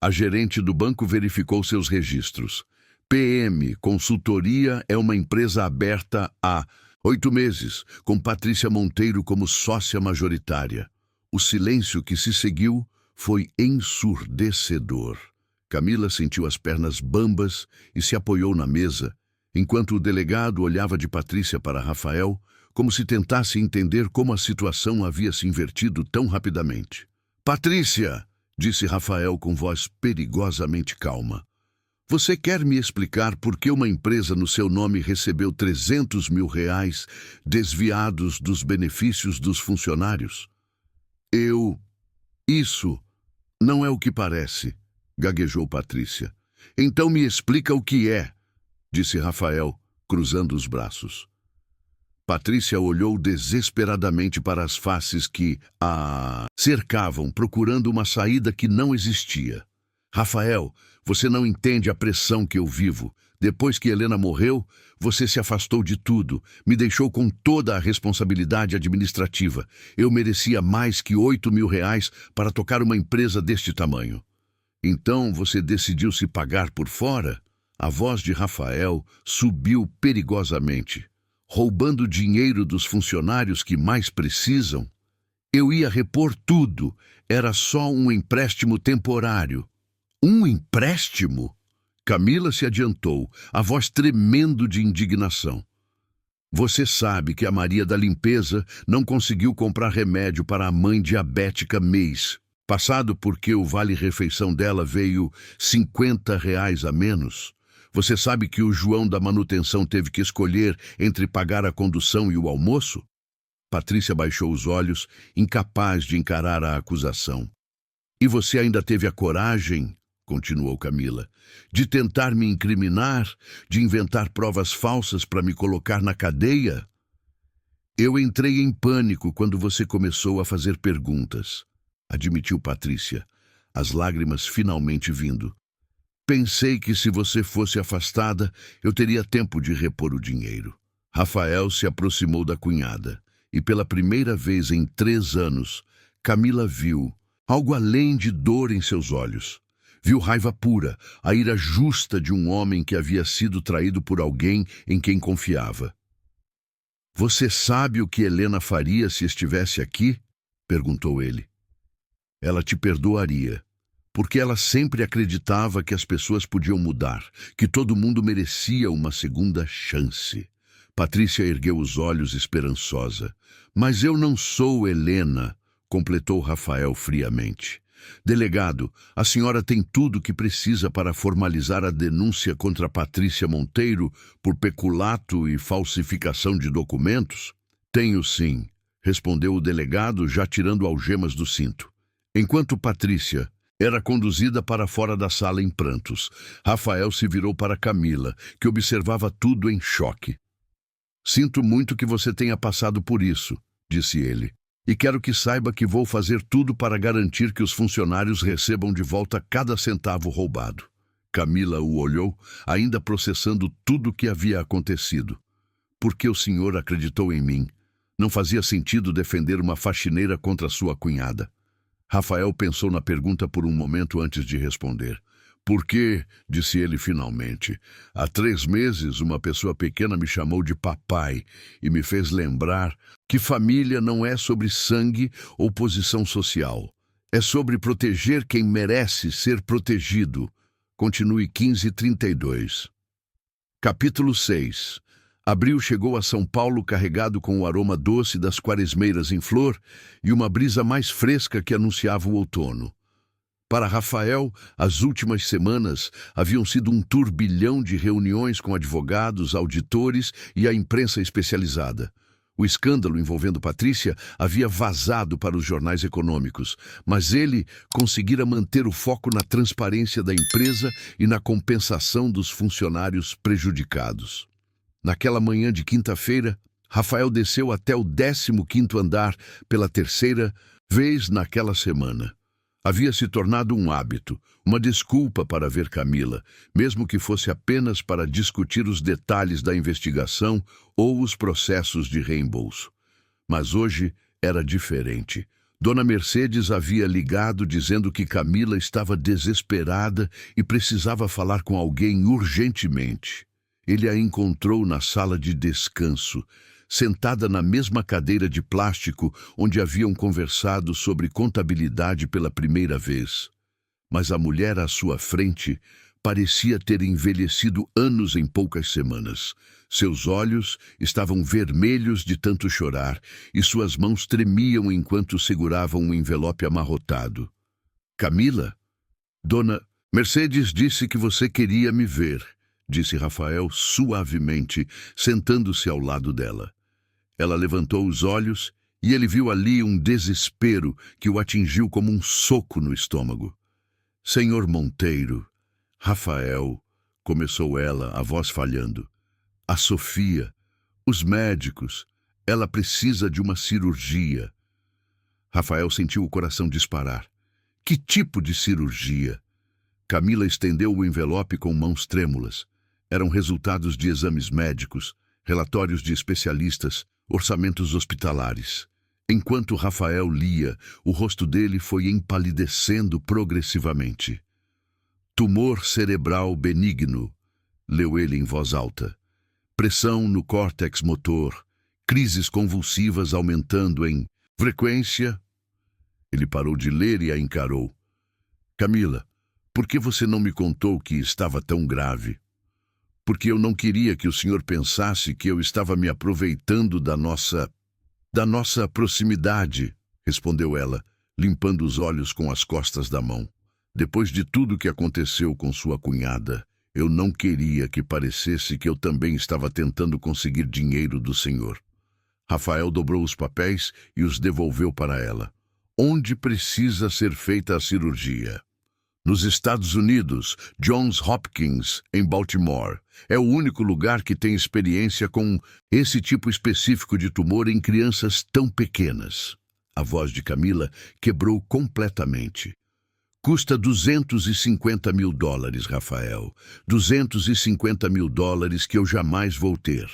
[SPEAKER 1] A gerente do banco verificou seus registros. PM Consultoria é uma empresa aberta há 8 meses, com Patrícia Monteiro como sócia majoritária. O silêncio que se seguiu foi ensurdecedor. Camila sentiu as pernas bambas e se apoiou na mesa, enquanto o delegado olhava de Patrícia para Rafael, como se tentasse entender como a situação havia se invertido tão rapidamente. Patrícia, disse Rafael com voz perigosamente calma. Você quer me explicar por que uma empresa no seu nome recebeu R$300 mil desviados dos benefícios dos funcionários? Isso não é o que parece, gaguejou Patrícia. Então me explica o que é, disse Rafael, cruzando os braços. Patrícia olhou desesperadamente para as faces que a cercavam, procurando uma saída que não existia. Rafael, você não entende a pressão que eu vivo. Depois que Helena morreu, você se afastou de tudo, me deixou com toda a responsabilidade administrativa. Eu merecia mais que R$8 mil para tocar uma empresa deste tamanho. Então você decidiu se pagar por fora? A voz de Rafael subiu perigosamente. Roubando dinheiro dos funcionários que mais precisam? Eu ia repor tudo. Era só um empréstimo temporário. Um empréstimo? Camila se adiantou, a voz tremendo de indignação. Você sabe que a Maria da Limpeza não conseguiu comprar remédio para a mãe diabética mês passado porque o vale-refeição dela veio R$50 a menos? Você sabe que o João da manutenção teve que escolher entre pagar a condução e o almoço? Patrícia baixou os olhos, incapaz de encarar a acusação. E você ainda teve a coragem, continuou Camila, de tentar me incriminar, de inventar provas falsas para me colocar na cadeia? Eu entrei em pânico quando você começou a fazer perguntas, admitiu Patrícia, as lágrimas finalmente vindo. Pensei que se você fosse afastada, eu teria tempo de repor o dinheiro. Rafael se aproximou da cunhada, e pela primeira vez em 3 anos, Camila viu algo além de dor em seus olhos. Viu raiva pura, a ira justa de um homem que havia sido traído por alguém em quem confiava. Você sabe o que Helena faria se estivesse aqui? Perguntou ele. Ela te perdoaria, porque ela sempre acreditava que as pessoas podiam mudar, que todo mundo merecia uma segunda chance. Patrícia ergueu os olhos esperançosa. Mas eu não sou Helena, completou Rafael friamente. Delegado, a senhora tem tudo o que precisa para formalizar a denúncia contra Patrícia Monteiro por peculato e falsificação de documentos? Tenho sim, respondeu o delegado, já tirando algemas do cinto. Enquanto Patrícia era conduzida para fora da sala em prantos, Rafael se virou para Camila, que observava tudo em choque. Sinto muito que você tenha passado por isso, disse ele. E quero que saiba que vou fazer tudo para garantir que os funcionários recebam de volta cada centavo roubado. Camila o olhou, ainda processando tudo o que havia acontecido. Por que o senhor acreditou em mim? Não fazia sentido defender uma faxineira contra sua cunhada. Rafael pensou na pergunta por um momento antes de responder. Por quê? Disse ele finalmente. Há 3 meses, uma pessoa pequena me chamou de papai e me fez lembrar que família não é sobre sangue ou posição social. É sobre proteger quem merece ser protegido. Continue 15:32. Capítulo 6. Abril chegou a São Paulo carregado com o aroma doce das quaresmeiras em flor e uma brisa mais fresca que anunciava o outono. Para Rafael, as últimas semanas haviam sido um turbilhão de reuniões com advogados, auditores e a imprensa especializada. O escândalo envolvendo Patrícia havia vazado para os jornais econômicos, mas ele conseguira manter o foco na transparência da empresa e na compensação dos funcionários prejudicados. Naquela manhã de quinta-feira, Rafael desceu até o 15º andar pela 3ª vez naquela semana. Havia se tornado um hábito, uma desculpa para ver Camila, mesmo que fosse apenas para discutir os detalhes da investigação ou os processos de reembolso. Mas hoje era diferente. Dona Mercedes havia ligado dizendo que Camila estava desesperada e precisava falar com alguém urgentemente. Ele a encontrou na sala de descanso, sentada na mesma cadeira de plástico onde haviam conversado sobre contabilidade pela primeira vez. Mas a mulher à sua frente parecia ter envelhecido anos em poucas semanas. Seus olhos estavam vermelhos de tanto chorar e suas mãos tremiam enquanto seguravam um envelope amarrotado. Camila? Dona Mercedes disse que você queria me ver, disse Rafael suavemente, sentando-se ao lado dela. Ela levantou os olhos e ele viu ali um desespero que o atingiu como um soco no estômago. Senhor Monteiro, Rafael, começou ela, a voz falhando. A Sofia, os médicos, ela precisa de uma cirurgia. Rafael sentiu o coração disparar. Que tipo de cirurgia? Camila estendeu o envelope com mãos trêmulas. Eram resultados de exames médicos, relatórios de especialistas, orçamentos hospitalares. Enquanto Rafael lia, o rosto dele foi empalidecendo progressivamente. Tumor cerebral benigno, leu ele em voz alta. Pressão no córtex motor, crises convulsivas aumentando em frequência. Ele parou de ler e a encarou. Camila, por que você não me contou que estava tão grave? Porque eu não queria que o senhor pensasse que eu estava me aproveitando da nossa proximidade, respondeu ela, limpando os olhos com as costas da mão. Depois de tudo que aconteceu com sua cunhada, eu não queria que parecesse que eu também estava tentando conseguir dinheiro do senhor. Rafael dobrou os papéis e os devolveu para ela. Onde precisa ser feita a cirurgia? Nos Estados Unidos, Johns Hopkins, em Baltimore, é o único lugar que tem experiência com esse tipo específico de tumor em crianças tão pequenas. A voz de Camila quebrou completamente. Custa $250 mil, Rafael. $250 mil que eu jamais vou ter.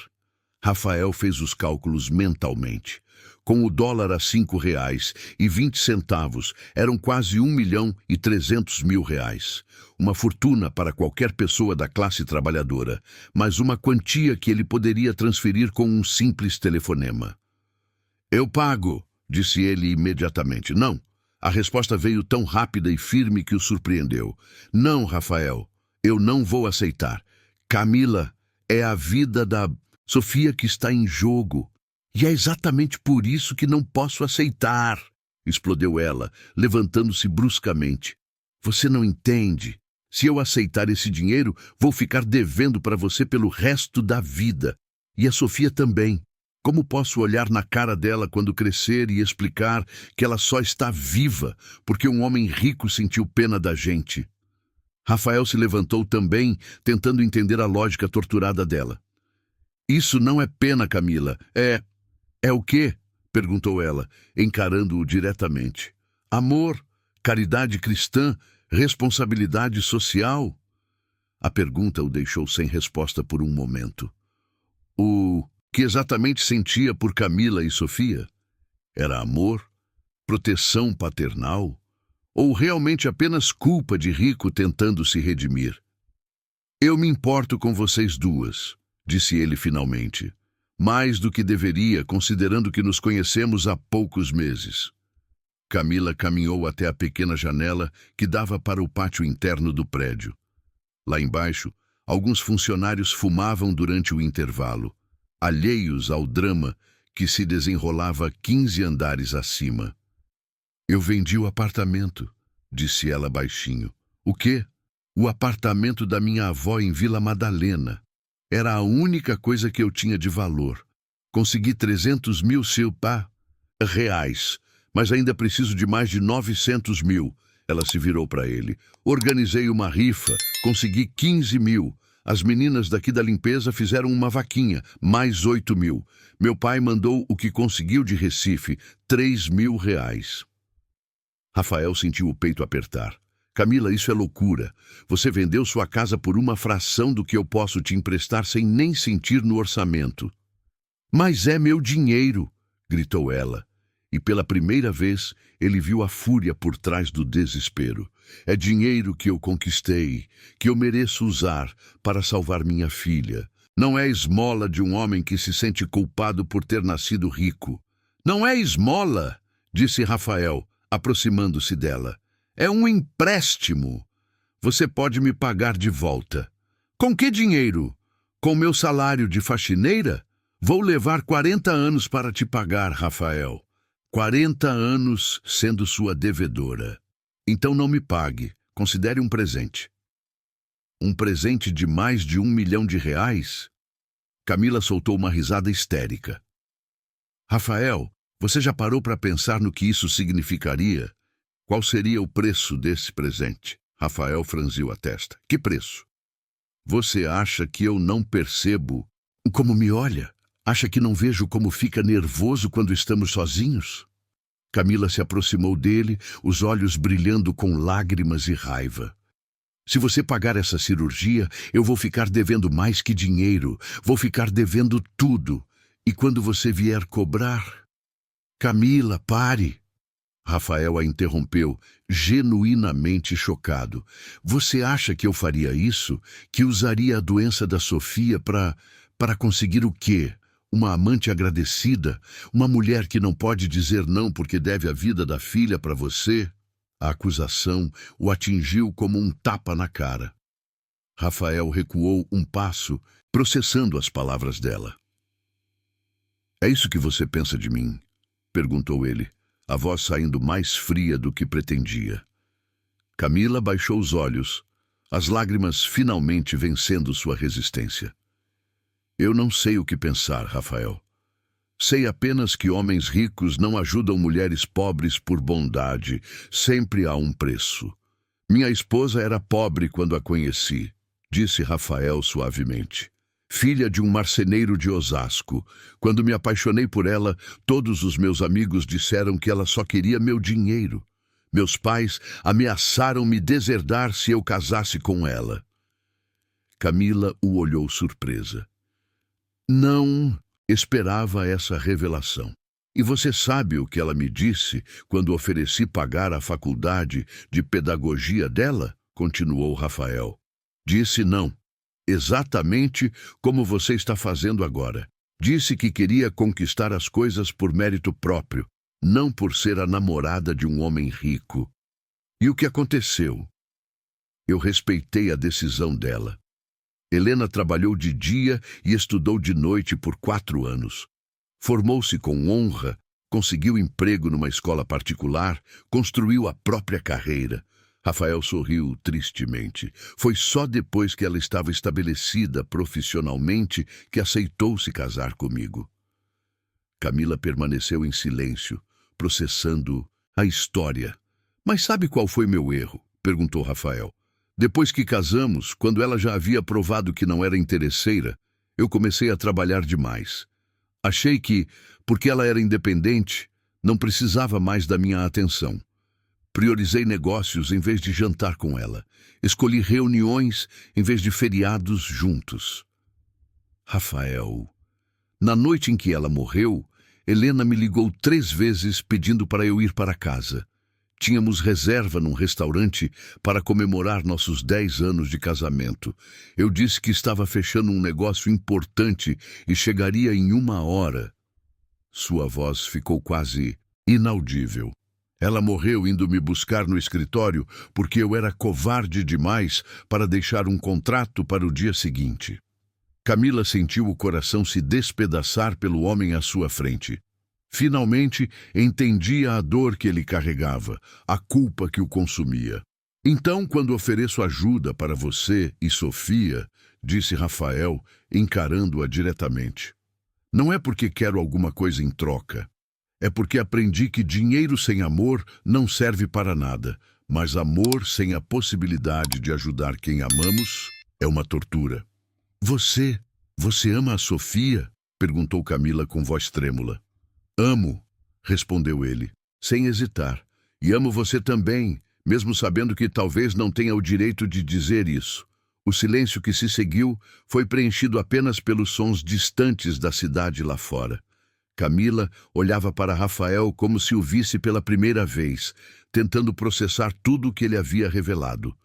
[SPEAKER 1] Rafael fez os cálculos mentalmente. Com o dólar a R$5,20, eram quase R$1.300.000. Uma fortuna para qualquer pessoa da classe trabalhadora, mas uma quantia que ele poderia transferir com um simples telefonema. Eu pago, disse ele imediatamente. Não. A resposta veio tão rápida e firme que o surpreendeu. Não, Rafael, eu não vou aceitar. Camila, é a vida da Sofia que está em jogo. E é exatamente por isso que não posso aceitar, explodeu ela, levantando-se bruscamente. Você não entende. Se eu aceitar esse dinheiro, vou ficar devendo para você pelo resto da vida. E a Sofia também. Como posso olhar na cara dela quando crescer e explicar que ela só está viva porque um homem rico sentiu pena da gente? Rafael se levantou também, tentando entender a lógica torturada dela. Isso não é pena, Camila. É o quê? Perguntou ela, encarando-o diretamente. Amor, caridade cristã, responsabilidade social? A pergunta o deixou sem resposta por um momento. O que exatamente sentia por Camila e Sofia? Era amor? Proteção paternal? Ou realmente apenas culpa de rico tentando se redimir? Eu me importo com vocês duas, disse ele finalmente. Mais do que deveria, considerando que nos conhecemos há poucos meses. Camila caminhou até a pequena janela que dava para o pátio interno do prédio. Lá embaixo, alguns funcionários fumavam durante o intervalo, alheios ao drama que se desenrolava 15 andares acima. Eu vendi o apartamento, disse ela baixinho. O quê? O apartamento da minha avó em Vila Madalena. Era a única coisa que eu tinha de valor. Consegui 300 mil reais, mas ainda preciso de mais de 900 mil. Ela se virou para ele. Organizei uma rifa, consegui 15 mil. As meninas daqui da limpeza fizeram uma vaquinha, mais 8 mil. Meu pai mandou o que conseguiu de Recife, 3 mil reais. Rafael sentiu o peito apertar. Camila, isso é loucura. Você vendeu sua casa por uma fração do que eu posso te emprestar sem nem sentir no orçamento. Mas é meu dinheiro, gritou ela. E pela primeira vez, ele viu a fúria por trás do desespero. É dinheiro que eu conquistei, que eu mereço usar para salvar minha filha. Não é esmola de um homem que se sente culpado por ter nascido rico. Não é esmola, disse Rafael, aproximando-se dela. É um empréstimo. Você pode me pagar de volta. Com que dinheiro? Com meu salário de faxineira? Vou levar 40 anos para te pagar, Rafael. 40 anos sendo sua devedora. Então não me pague. Considere um presente. Um presente de mais de 1 milhão de reais? Camila soltou uma risada histérica. Rafael, você já parou para pensar no que isso significaria? Qual seria o preço desse presente? Rafael franziu a testa. Que preço? Você acha que eu não percebo como me olha? Acha que não vejo como fica nervoso quando estamos sozinhos? Camila se aproximou dele, os olhos brilhando com lágrimas e raiva. Se você pagar essa cirurgia, eu vou ficar devendo mais que dinheiro. Vou ficar devendo tudo. E quando você vier cobrar... Camila, pare! Rafael a interrompeu, genuinamente chocado. Você acha que eu faria isso? Que usaria a doença da Sofia para conseguir o quê? Uma amante agradecida? Uma mulher que não pode dizer não porque deve a vida da filha para você? A acusação o atingiu como um tapa na cara. Rafael recuou um passo, processando as palavras dela. É isso que você pensa de mim? Perguntou ele, a voz saindo mais fria do que pretendia. Camila baixou os olhos, as lágrimas finalmente vencendo sua resistência. Eu não sei o que pensar, Rafael. Sei apenas que homens ricos não ajudam mulheres pobres por bondade. Sempre há um preço. Minha esposa era pobre quando a conheci, disse Rafael suavemente. Filha de um marceneiro de Osasco. Quando me apaixonei por ela, todos os meus amigos disseram que ela só queria meu dinheiro. Meus pais ameaçaram me deserdar se eu casasse com ela. Camila o olhou surpresa. Não esperava essa revelação. E você sabe o que ela me disse quando ofereci pagar a faculdade de pedagogia dela? Continuou Rafael. Disse não. Exatamente como você está fazendo agora. Disse que queria conquistar as coisas por mérito próprio, não por ser a namorada de um homem rico. E o que aconteceu? Eu respeitei a decisão dela. Helena trabalhou de dia e estudou de noite por 4 anos. Formou-se com honra, conseguiu emprego numa escola particular, construiu a própria carreira. Rafael sorriu tristemente. Foi só depois que ela estava estabelecida profissionalmente que aceitou se casar comigo. Camila permaneceu em silêncio, processando a história. Mas sabe qual foi meu erro? Perguntou Rafael. Depois que casamos, quando ela já havia provado que não era interesseira, eu comecei a trabalhar demais. Achei que, porque ela era independente, não precisava mais da minha atenção. Priorizei negócios em vez de jantar com ela. Escolhi reuniões em vez de feriados juntos. Rafael, na noite em que ela morreu, Helena me ligou 3 vezes pedindo para eu ir para casa. Tínhamos reserva num restaurante para comemorar nossos 10 anos de casamento. Eu disse que estava fechando um negócio importante e chegaria em 1 hora. Sua voz ficou quase inaudível. Ela morreu indo me buscar no escritório porque eu era covarde demais para deixar um contrato para o dia seguinte. Camila sentiu o coração se despedaçar pelo homem à sua frente. Finalmente, entendia a dor que ele carregava, a culpa que o consumia. Então, quando ofereço ajuda para você e Sofia, disse Rafael, encarando-a diretamente. Não é porque quero alguma coisa em troca. É porque aprendi que dinheiro sem amor não serve para nada, mas amor sem a possibilidade de ajudar quem amamos é uma tortura. Você ama a Sofia? Perguntou Camila com voz trêmula. Amo, respondeu ele, sem hesitar. E amo você também, mesmo sabendo que talvez não tenha o direito de dizer isso. O silêncio que se seguiu foi preenchido apenas pelos sons distantes da cidade lá fora. Camila olhava para Rafael como se o visse pela primeira vez, tentando processar tudo o que ele havia revelado.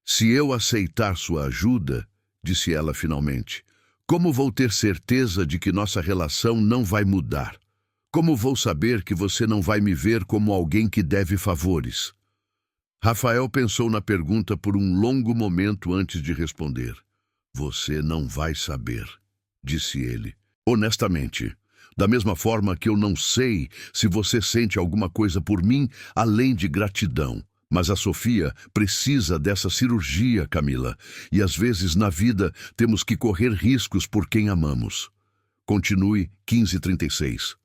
[SPEAKER 1] Se eu aceitar sua ajuda, disse ela finalmente, como vou ter certeza de que nossa relação não vai mudar? Como vou saber que você não vai me ver como alguém que deve favores? Rafael pensou na pergunta por um longo momento antes de responder. Você não vai saber, disse ele, honestamente. Da mesma forma que eu não sei se você sente alguma coisa por mim além de gratidão. Mas a Sofia precisa dessa cirurgia, Camila, e às vezes na vida temos que correr riscos por quem amamos. Continue 15:36.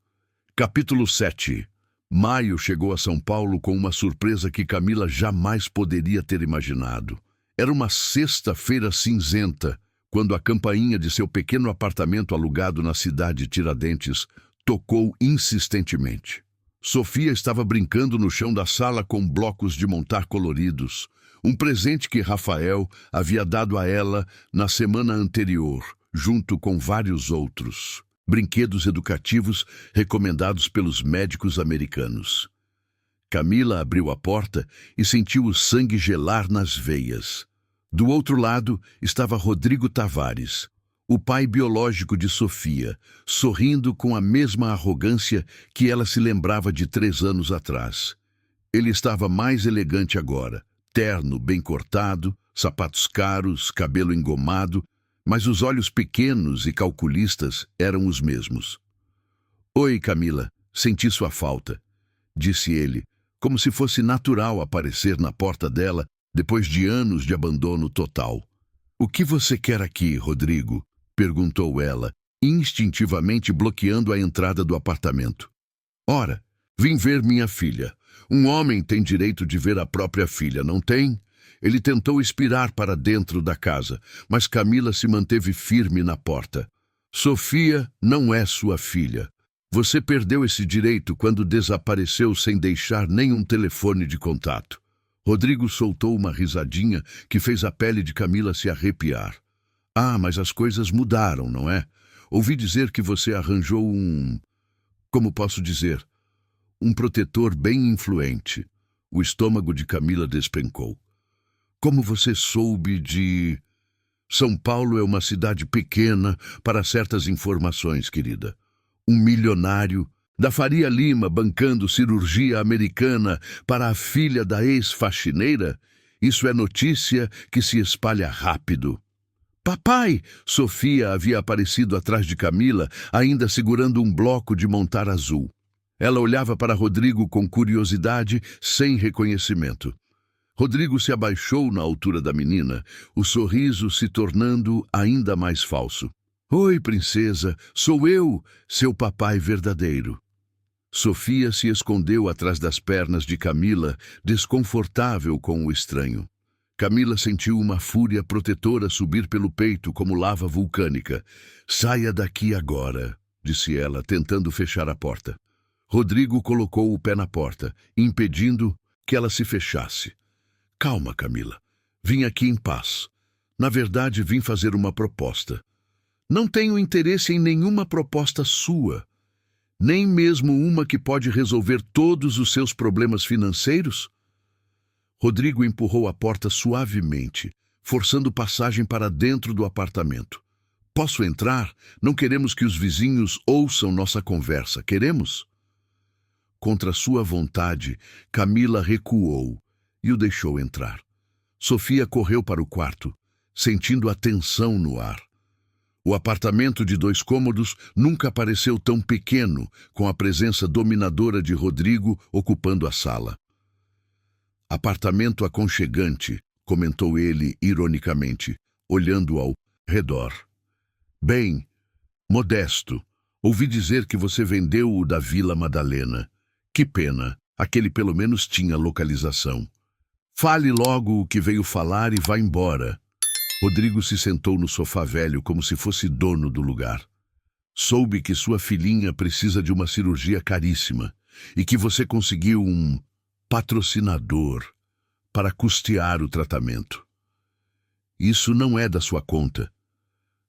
[SPEAKER 1] Capítulo 7. Maio chegou a São Paulo com uma surpresa que Camila jamais poderia ter imaginado. Era uma sexta-feira cinzenta, quando a campainha de seu pequeno apartamento alugado na cidade de Tiradentes tocou insistentemente. Sofia estava brincando no chão da sala com blocos de montar coloridos, um presente que Rafael havia dado a ela na semana anterior, junto com vários outros brinquedos educativos recomendados pelos médicos americanos. Camila abriu a porta e sentiu o sangue gelar nas veias. Do outro lado estava Rodrigo Tavares, o pai biológico de Sofia, sorrindo com a mesma arrogância que ela se lembrava de 3 anos atrás. Ele estava mais elegante agora, terno bem cortado, sapatos caros, cabelo engomado, mas os olhos pequenos e calculistas eram os mesmos. Oi, Camila, senti sua falta, disse ele, como se fosse natural aparecer na porta dela depois de anos de abandono total. O que você quer aqui, Rodrigo? Perguntou ela, instintivamente bloqueando a entrada do apartamento. Ora, vim ver minha filha. Um homem tem direito de ver a própria filha, não tem? Ele tentou espirar para dentro da casa, mas Camila se manteve firme na porta. Sofia não é sua filha. Você perdeu esse direito quando desapareceu sem deixar nenhum telefone de contato. Rodrigo soltou uma risadinha que fez a pele de Camila se arrepiar. Ah, mas as coisas mudaram, não é? Ouvi dizer que você arranjou como posso dizer? Um protetor bem influente. O estômago de Camila despencou. Como você soube de... São Paulo é uma cidade pequena para certas informações, querida. Um milionário da Faria Lima bancando cirurgia americana para a filha da ex-faxineira? Isso é notícia que se espalha rápido. Papai! Sofia havia aparecido atrás de Camila, ainda segurando um bloco de montar azul. Ela olhava para Rodrigo com curiosidade, sem reconhecimento. Rodrigo se abaixou na altura da menina, o sorriso se tornando ainda mais falso. Oi, princesa, sou eu, seu papai verdadeiro. Sofia se escondeu atrás das pernas de Camila, desconfortável com o estranho. Camila sentiu uma fúria protetora subir pelo peito como lava vulcânica. Saia daqui agora, disse ela, tentando fechar a porta. Rodrigo colocou o pé na porta, impedindo que ela se fechasse. Calma, Camila. Vim aqui em paz. Na verdade, vim fazer uma proposta. Não tenho interesse em nenhuma proposta sua. Nem mesmo uma que pode resolver todos os seus problemas financeiros? Rodrigo empurrou a porta suavemente, forçando passagem para dentro do apartamento. Posso entrar? Não queremos que os vizinhos ouçam nossa conversa, queremos? Contra sua vontade, Camila recuou e o deixou entrar. Sofia correu para o quarto, sentindo a tensão no ar. O apartamento de 2 cômodos nunca pareceu tão pequeno, com a presença dominadora de Rodrigo ocupando a sala. Apartamento aconchegante, comentou ele ironicamente, olhando ao redor. Bem, modesto. Ouvi dizer que você vendeu o da Vila Madalena. Que pena, aquele pelo menos tinha localização. Fale logo o que veio falar e vá embora. Rodrigo se sentou no sofá velho como se fosse dono do lugar. Soube que sua filhinha precisa de uma cirurgia caríssima e que você conseguiu um patrocinador para custear o tratamento. Isso não é da sua conta.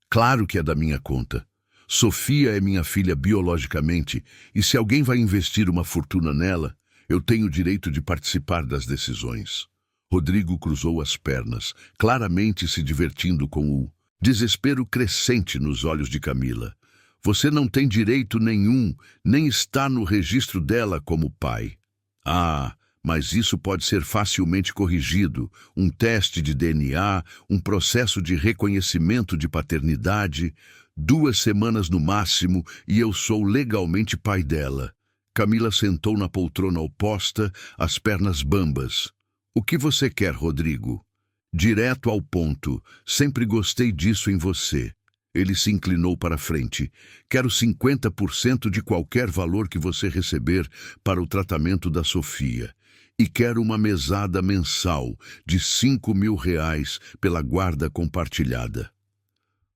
[SPEAKER 1] Claro que é da minha conta. Sofia é minha filha biologicamente e se alguém vai investir uma fortuna nela, eu tenho o direito de participar das decisões. Rodrigo cruzou as pernas, claramente se divertindo com o desespero crescente nos olhos de Camila. Você não tem direito nenhum, nem está no registro dela como pai. Ah, mas isso pode ser facilmente corrigido. Um teste de DNA, um processo de reconhecimento de paternidade, 2 semanas no máximo e eu sou legalmente pai dela. Camila sentou na poltrona oposta, as pernas bambas. O que você quer, Rodrigo? Direto ao ponto. Sempre gostei disso em você. Ele se inclinou para a frente. Quero 50% de qualquer valor que você receber para o tratamento da Sofia. E quero uma mesada mensal de R$ 5.000 pela guarda compartilhada.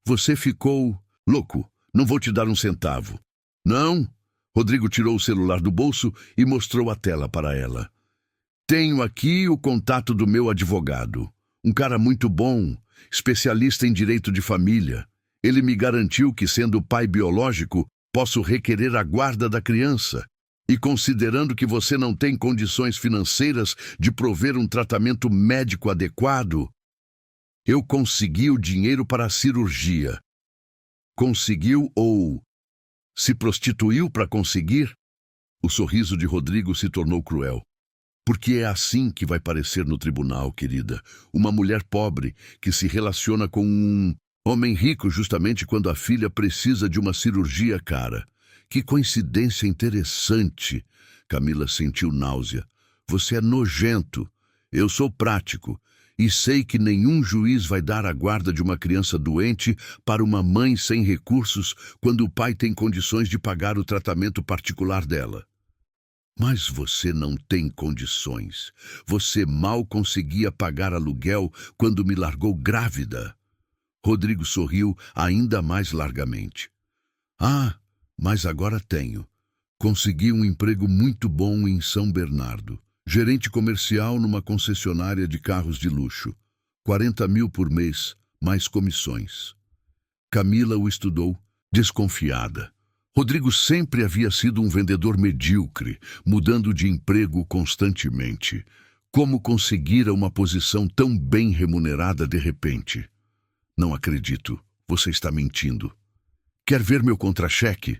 [SPEAKER 1] Você ficou louco. Não vou te dar um centavo. Não? Rodrigo tirou o celular do bolso e mostrou a tela para ela. Tenho aqui o contato do meu advogado. Um cara muito bom, especialista em direito de família. Ele me garantiu que, sendo pai biológico, posso requerer a guarda da criança. E considerando que você não tem condições financeiras de prover um tratamento médico adequado, eu consegui o dinheiro para a cirurgia. Conseguiu ou se prostituiu para conseguir? O sorriso de Rodrigo se tornou cruel. Porque é assim que vai parecer no tribunal, querida. Uma mulher pobre que se relaciona com um homem rico justamente quando a filha precisa de uma cirurgia cara. Que coincidência interessante. Camila sentiu náusea. Você é nojento. Eu sou prático. E sei que nenhum juiz vai dar a guarda de uma criança doente para uma mãe sem recursos quando o pai tem condições de pagar o tratamento particular dela. Mas você não tem condições. Você mal conseguia pagar aluguel quando me largou grávida. Rodrigo sorriu ainda mais largamente. Ah, mas agora tenho. Consegui um emprego muito bom em São Bernardo. Gerente comercial numa concessionária de carros de luxo. 40.000 por mês, mais comissões. Camila o estudou, desconfiada. Rodrigo sempre havia sido um vendedor medíocre, mudando de emprego constantemente. Como conseguira uma posição tão bem remunerada de repente? Não acredito. Você está mentindo. Quer ver meu contra-cheque?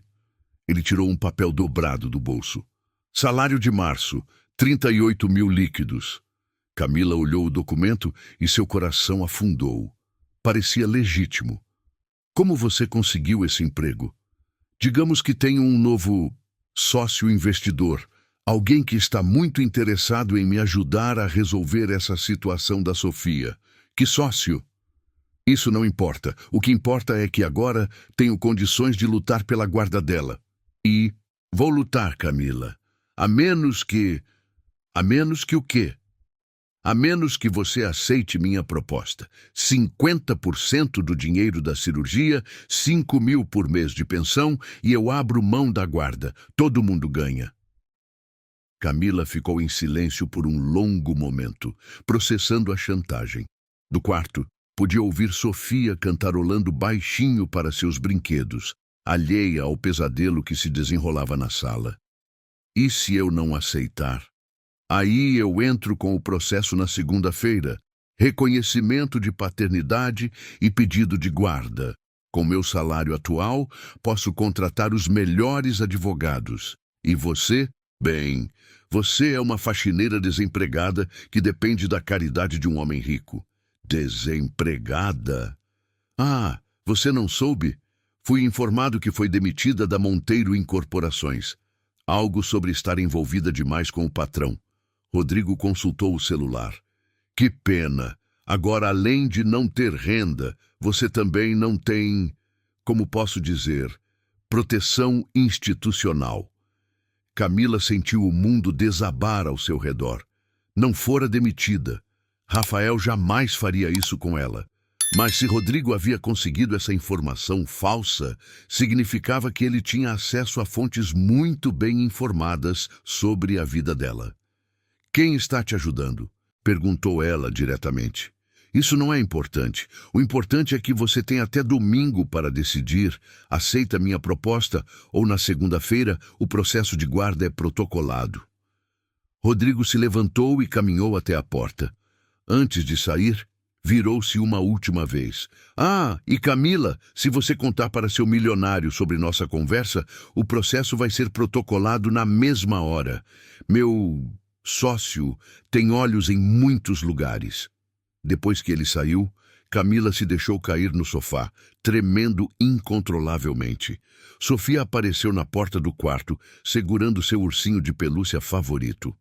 [SPEAKER 1] Ele tirou um papel dobrado do bolso. Salário de março, 38.000 líquidos. Camila olhou o documento e seu coração afundou. Parecia legítimo. Como você conseguiu esse emprego? Digamos que tenho um novo sócio investidor, alguém que está muito interessado em me ajudar a resolver essa situação da Sofia. Que sócio? Isso não importa. O que importa é que agora tenho condições de lutar pela guarda dela. E vou lutar, Camila. A menos que o quê? A menos que você aceite minha proposta. 50% do dinheiro da cirurgia, 5.000 por mês de pensão e eu abro mão da guarda. Todo mundo ganha. Camila ficou em silêncio por um longo momento, processando a chantagem. Do quarto, podia ouvir Sofia cantarolando baixinho para seus brinquedos. alheia ao pesadelo que se desenrolava na sala. E se eu não aceitar? Aí eu entro com o processo na segunda-feira, reconhecimento de paternidade e pedido de guarda. Com meu salário atual, posso contratar os melhores advogados. E você? Bem, você é uma faxineira desempregada que depende da caridade de um homem rico. Desempregada? Ah, você não soube? Fui informado que foi demitida da Monteiro Incorporações. Algo sobre estar envolvida demais com o patrão. Rodrigo consultou o celular. Que pena. Agora, além de não ter renda, você também não tem, como posso dizer, proteção institucional. Camila sentiu o mundo desabar ao seu redor. Não fora demitida. Rafael jamais faria isso com ela. Mas se Rodrigo havia conseguido essa informação falsa, significava que ele tinha acesso a fontes muito bem informadas sobre a vida dela. Quem está te ajudando? Perguntou ela diretamente. Isso não é importante. O importante é que você tem até domingo para decidir. Aceita minha proposta ou na segunda-feira o processo de guarda é protocolado. Rodrigo se levantou e caminhou até a porta. Antes de sair, virou-se uma última vez. Ah, e Camila, se você contar para seu milionário sobre nossa conversa, o processo vai ser protocolado na mesma hora. Meu sócio tem olhos em muitos lugares. Depois que ele saiu, Camila se deixou cair no sofá, tremendo incontrolavelmente. Sofia apareceu na porta do quarto, segurando seu ursinho de pelúcia favorito.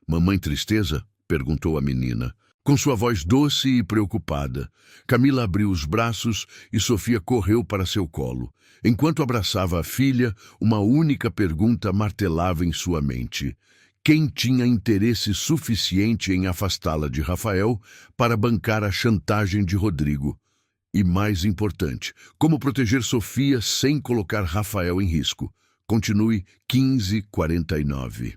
[SPEAKER 1] Mamãe Tristeza? Perguntou a menina, com sua voz doce e preocupada. Camila abriu os braços e Sofia correu para seu colo. Enquanto abraçava a filha, uma única pergunta martelava em sua mente. Quem tinha interesse suficiente em afastá-la de Rafael para bancar a chantagem de Rodrigo? E mais importante, como proteger Sofia sem colocar Rafael em risco? Continue 15:49.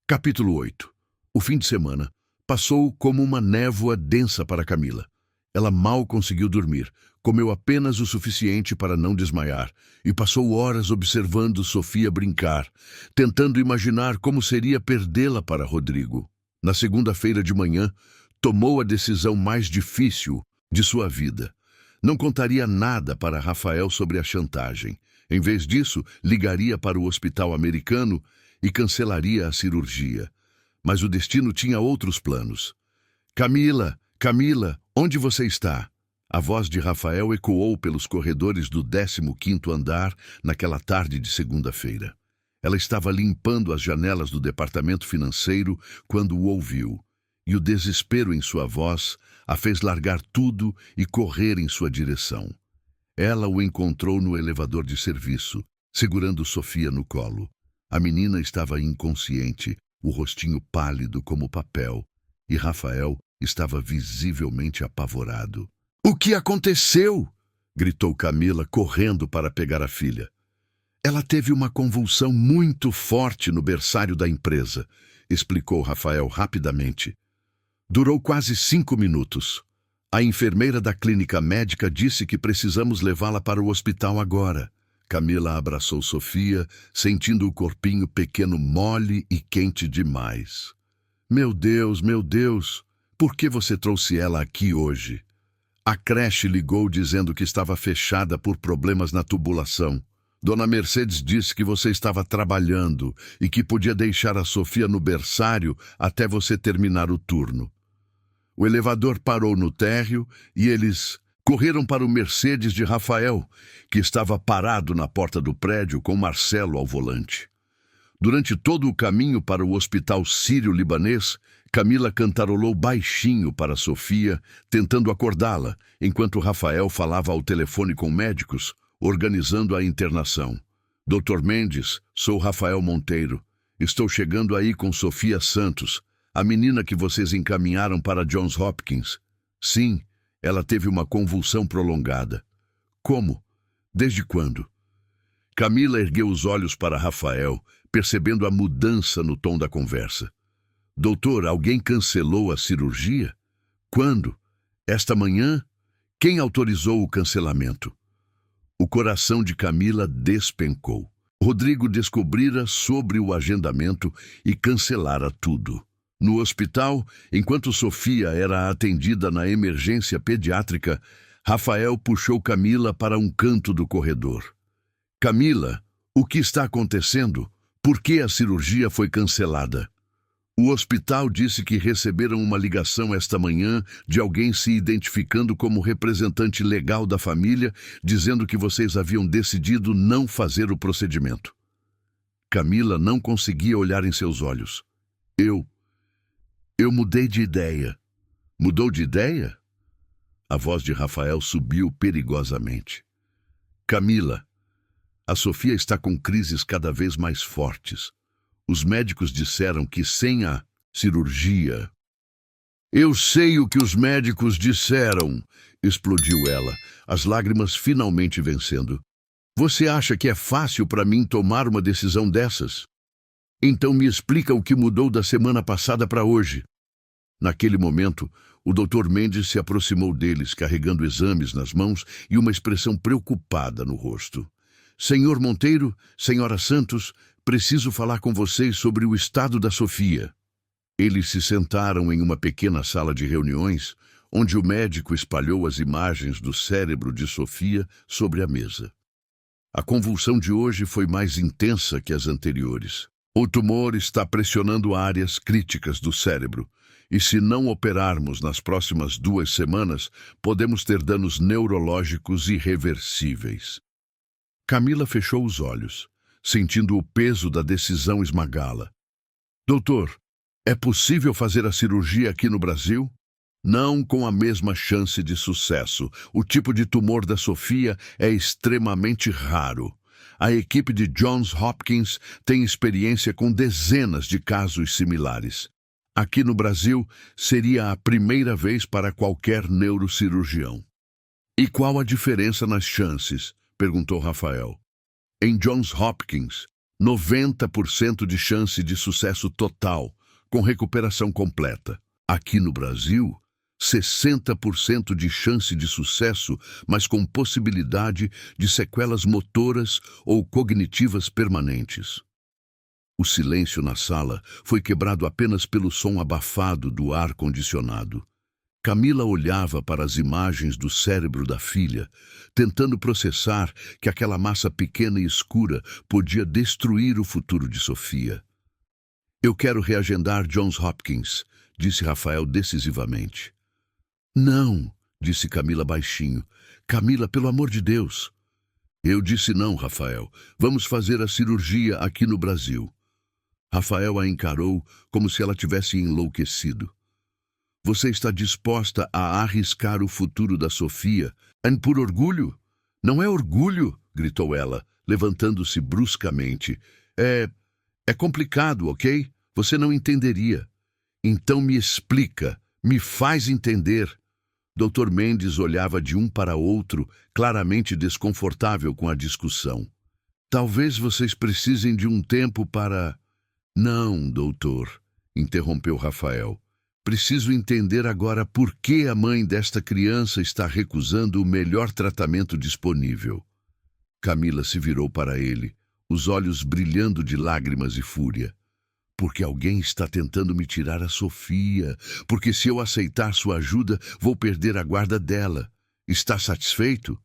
[SPEAKER 1] Capítulo 8. O fim de semana passou como uma névoa densa para Camila. Ela mal conseguiu dormir, comeu apenas o suficiente para não desmaiar e passou horas observando Sofia brincar, tentando imaginar como seria perdê-la para Rodrigo. Na segunda-feira de manhã, tomou a decisão mais difícil de sua vida. Não contaria nada para Rafael sobre a chantagem. Em vez disso, ligaria para o hospital americano e cancelaria a cirurgia. Mas o destino tinha outros planos. Camila, Camila, onde você está? A voz de Rafael ecoou pelos corredores do 15º andar naquela tarde de segunda-feira. Ela estava limpando as janelas do departamento financeiro quando o ouviu, e o desespero em sua voz a fez largar tudo e correr em sua direção. Ela o encontrou no elevador de serviço, segurando Sofia no colo. A menina estava inconsciente, o rostinho pálido como papel, e Rafael estava visivelmente apavorado. "O que aconteceu?" gritou Camila, correndo para pegar a filha. "Ela teve uma convulsão muito forte no berçário da empresa", explicou Rafael rapidamente. "Durou quase 5 minutos. A enfermeira da clínica médica disse que precisamos levá-la para o hospital agora." Camila abraçou Sofia, sentindo o corpinho pequeno mole e quente demais. Meu Deus, por que você trouxe ela aqui hoje?" "A creche ligou dizendo que estava fechada por problemas na tubulação. Dona Mercedes disse que você estava trabalhando e que podia deixar a Sofia no berçário até você terminar o turno." O elevador parou no térreo e eles correram para o Mercedes de Rafael, que estava parado na porta do prédio com Marcelo ao volante. Durante todo o caminho para o hospital sírio-libanês, Camila cantarolou baixinho para Sofia, tentando acordá-la, enquanto Rafael falava ao telefone com médicos, organizando a internação. "Dr. Mendes, sou Rafael Monteiro. Estou chegando aí com Sofia Santos, a menina que vocês encaminharam para Johns Hopkins. Sim, ela teve uma convulsão prolongada." "Como? Desde quando?" Camila ergueu os olhos para Rafael, percebendo a mudança no tom da conversa. "Doutor, alguém cancelou a cirurgia? Quando? Esta manhã? Quem autorizou o cancelamento?" O coração de Camila despencou. Rodrigo descobrira sobre o agendamento e cancelara tudo. No hospital, enquanto Sofia era atendida na emergência pediátrica, Rafael puxou Camila para um canto do corredor. Camila, o que está acontecendo? Por que a cirurgia foi cancelada? O hospital disse que receberam uma ligação esta manhã de alguém se identificando como representante legal da família, dizendo que vocês haviam decidido não fazer o procedimento. Camila não conseguia olhar em seus olhos. Eu mudei de ideia. Mudou de ideia? A voz de Rafael subiu perigosamente. Camila, a Sofia está com crises cada vez mais fortes. Os médicos disseram que sem a cirurgia... Eu sei o que os médicos disseram, explodiu ela, as lágrimas finalmente vencendo. Você acha que é fácil para mim tomar uma decisão dessas? Então me explica o que mudou da semana passada para hoje. Naquele momento, o Dr. Mendes se aproximou deles, carregando exames nas mãos e uma expressão preocupada no rosto. Senhor Monteiro, Senhora Santos, preciso falar com vocês sobre o estado da Sofia. Eles se sentaram em uma pequena sala de reuniões, onde o médico espalhou as imagens do cérebro de Sofia sobre a mesa. A convulsão de hoje foi mais intensa que as anteriores. O tumor está pressionando áreas críticas do cérebro, e se não operarmos nas próximas 2 semanas, podemos ter danos neurológicos irreversíveis. Camila fechou os olhos, sentindo o peso da decisão esmagá-la. Doutor, é possível fazer a cirurgia aqui no Brasil? Não com a mesma chance de sucesso. O tipo de tumor da Sofia é extremamente raro. A equipe de Johns Hopkins tem experiência com dezenas de casos similares. Aqui no Brasil, seria a primeira vez para qualquer neurocirurgião. E qual a diferença nas chances? Perguntou Rafael. Em Johns Hopkins, 90% de chance de sucesso total, com recuperação completa. Aqui no Brasil, 60% de chance de sucesso, mas com possibilidade de sequelas motoras ou cognitivas permanentes. O silêncio na sala foi quebrado apenas pelo som abafado do ar-condicionado. Camila olhava para as imagens do cérebro da filha, tentando processar que aquela massa pequena e escura podia destruir o futuro de Sofia. Eu quero reagendar Johns Hopkins, disse Rafael decisivamente. Não, disse Camila baixinho. Camila, pelo amor de Deus. Eu disse não, Rafael. Vamos fazer a cirurgia aqui no Brasil. Rafael a encarou como se ela tivesse enlouquecido. Você está disposta a arriscar o futuro da Sofia? Por orgulho? Não é orgulho, gritou ela, levantando-se bruscamente. É complicado, ok? Você não entenderia. Então me explica, me faz entender. Dr. Mendes olhava de um para outro, claramente desconfortável com a discussão. Talvez vocês precisem de um tempo para... Não, doutor, interrompeu Rafael. Preciso entender agora por que a mãe desta criança está recusando o melhor tratamento disponível. Camila se virou para ele, os olhos brilhando de lágrimas e fúria. Porque alguém está tentando me tirar a Sofia, porque se eu aceitar sua ajuda, vou perder a guarda dela. Está satisfeito?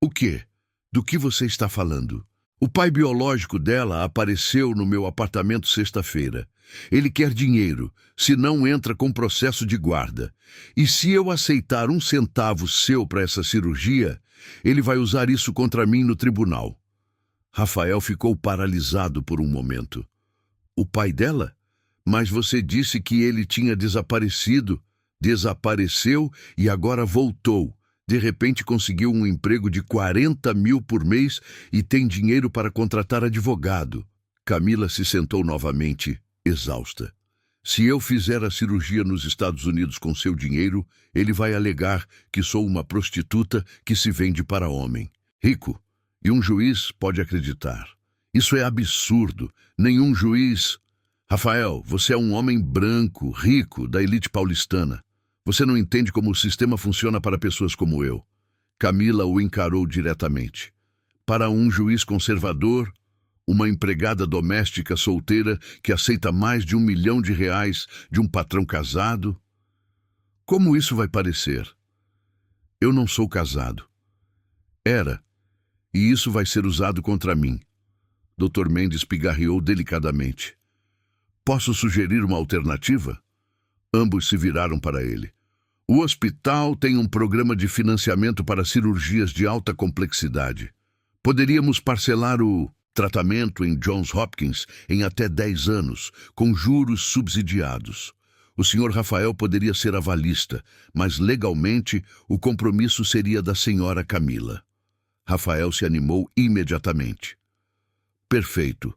[SPEAKER 1] O quê? Do que você está falando? O pai biológico dela apareceu no meu apartamento sexta-feira. Ele quer dinheiro, senão entra com processo de guarda. E se eu aceitar 1 centavo seu para essa cirurgia, ele vai usar isso contra mim no tribunal. Rafael ficou paralisado por um momento. O pai dela? Mas você disse que ele tinha desaparecido. Desapareceu e agora voltou. De repente conseguiu um emprego de 40 mil por mês e tem dinheiro para contratar advogado. Camila se sentou novamente, exausta. Se eu fizer a cirurgia nos Estados Unidos com seu dinheiro, ele vai alegar que sou uma prostituta que se vende para homem. Rico. E um juiz pode acreditar. Isso é absurdo. Nenhum juiz... Rafael, você é um homem branco, rico, da elite paulistana. Você não entende como o sistema funciona para pessoas como eu. Camila o encarou diretamente. para um juiz conservador, uma empregada doméstica solteira que aceita mais de R$ 1 milhão de um patrão casado. Como isso vai parecer? Eu não sou casado. Era, e isso vai ser usado contra mim. Dr. Mendes pigarreou delicadamente. Posso sugerir uma alternativa? Ambos se viraram para ele. O hospital tem um programa de financiamento para cirurgias de alta complexidade. Poderíamos parcelar o tratamento em Johns Hopkins em até 10 anos, com juros subsidiados. O Sr. Rafael poderia ser avalista, mas legalmente o compromisso seria da Sra. Camila. Rafael se animou imediatamente. Perfeito.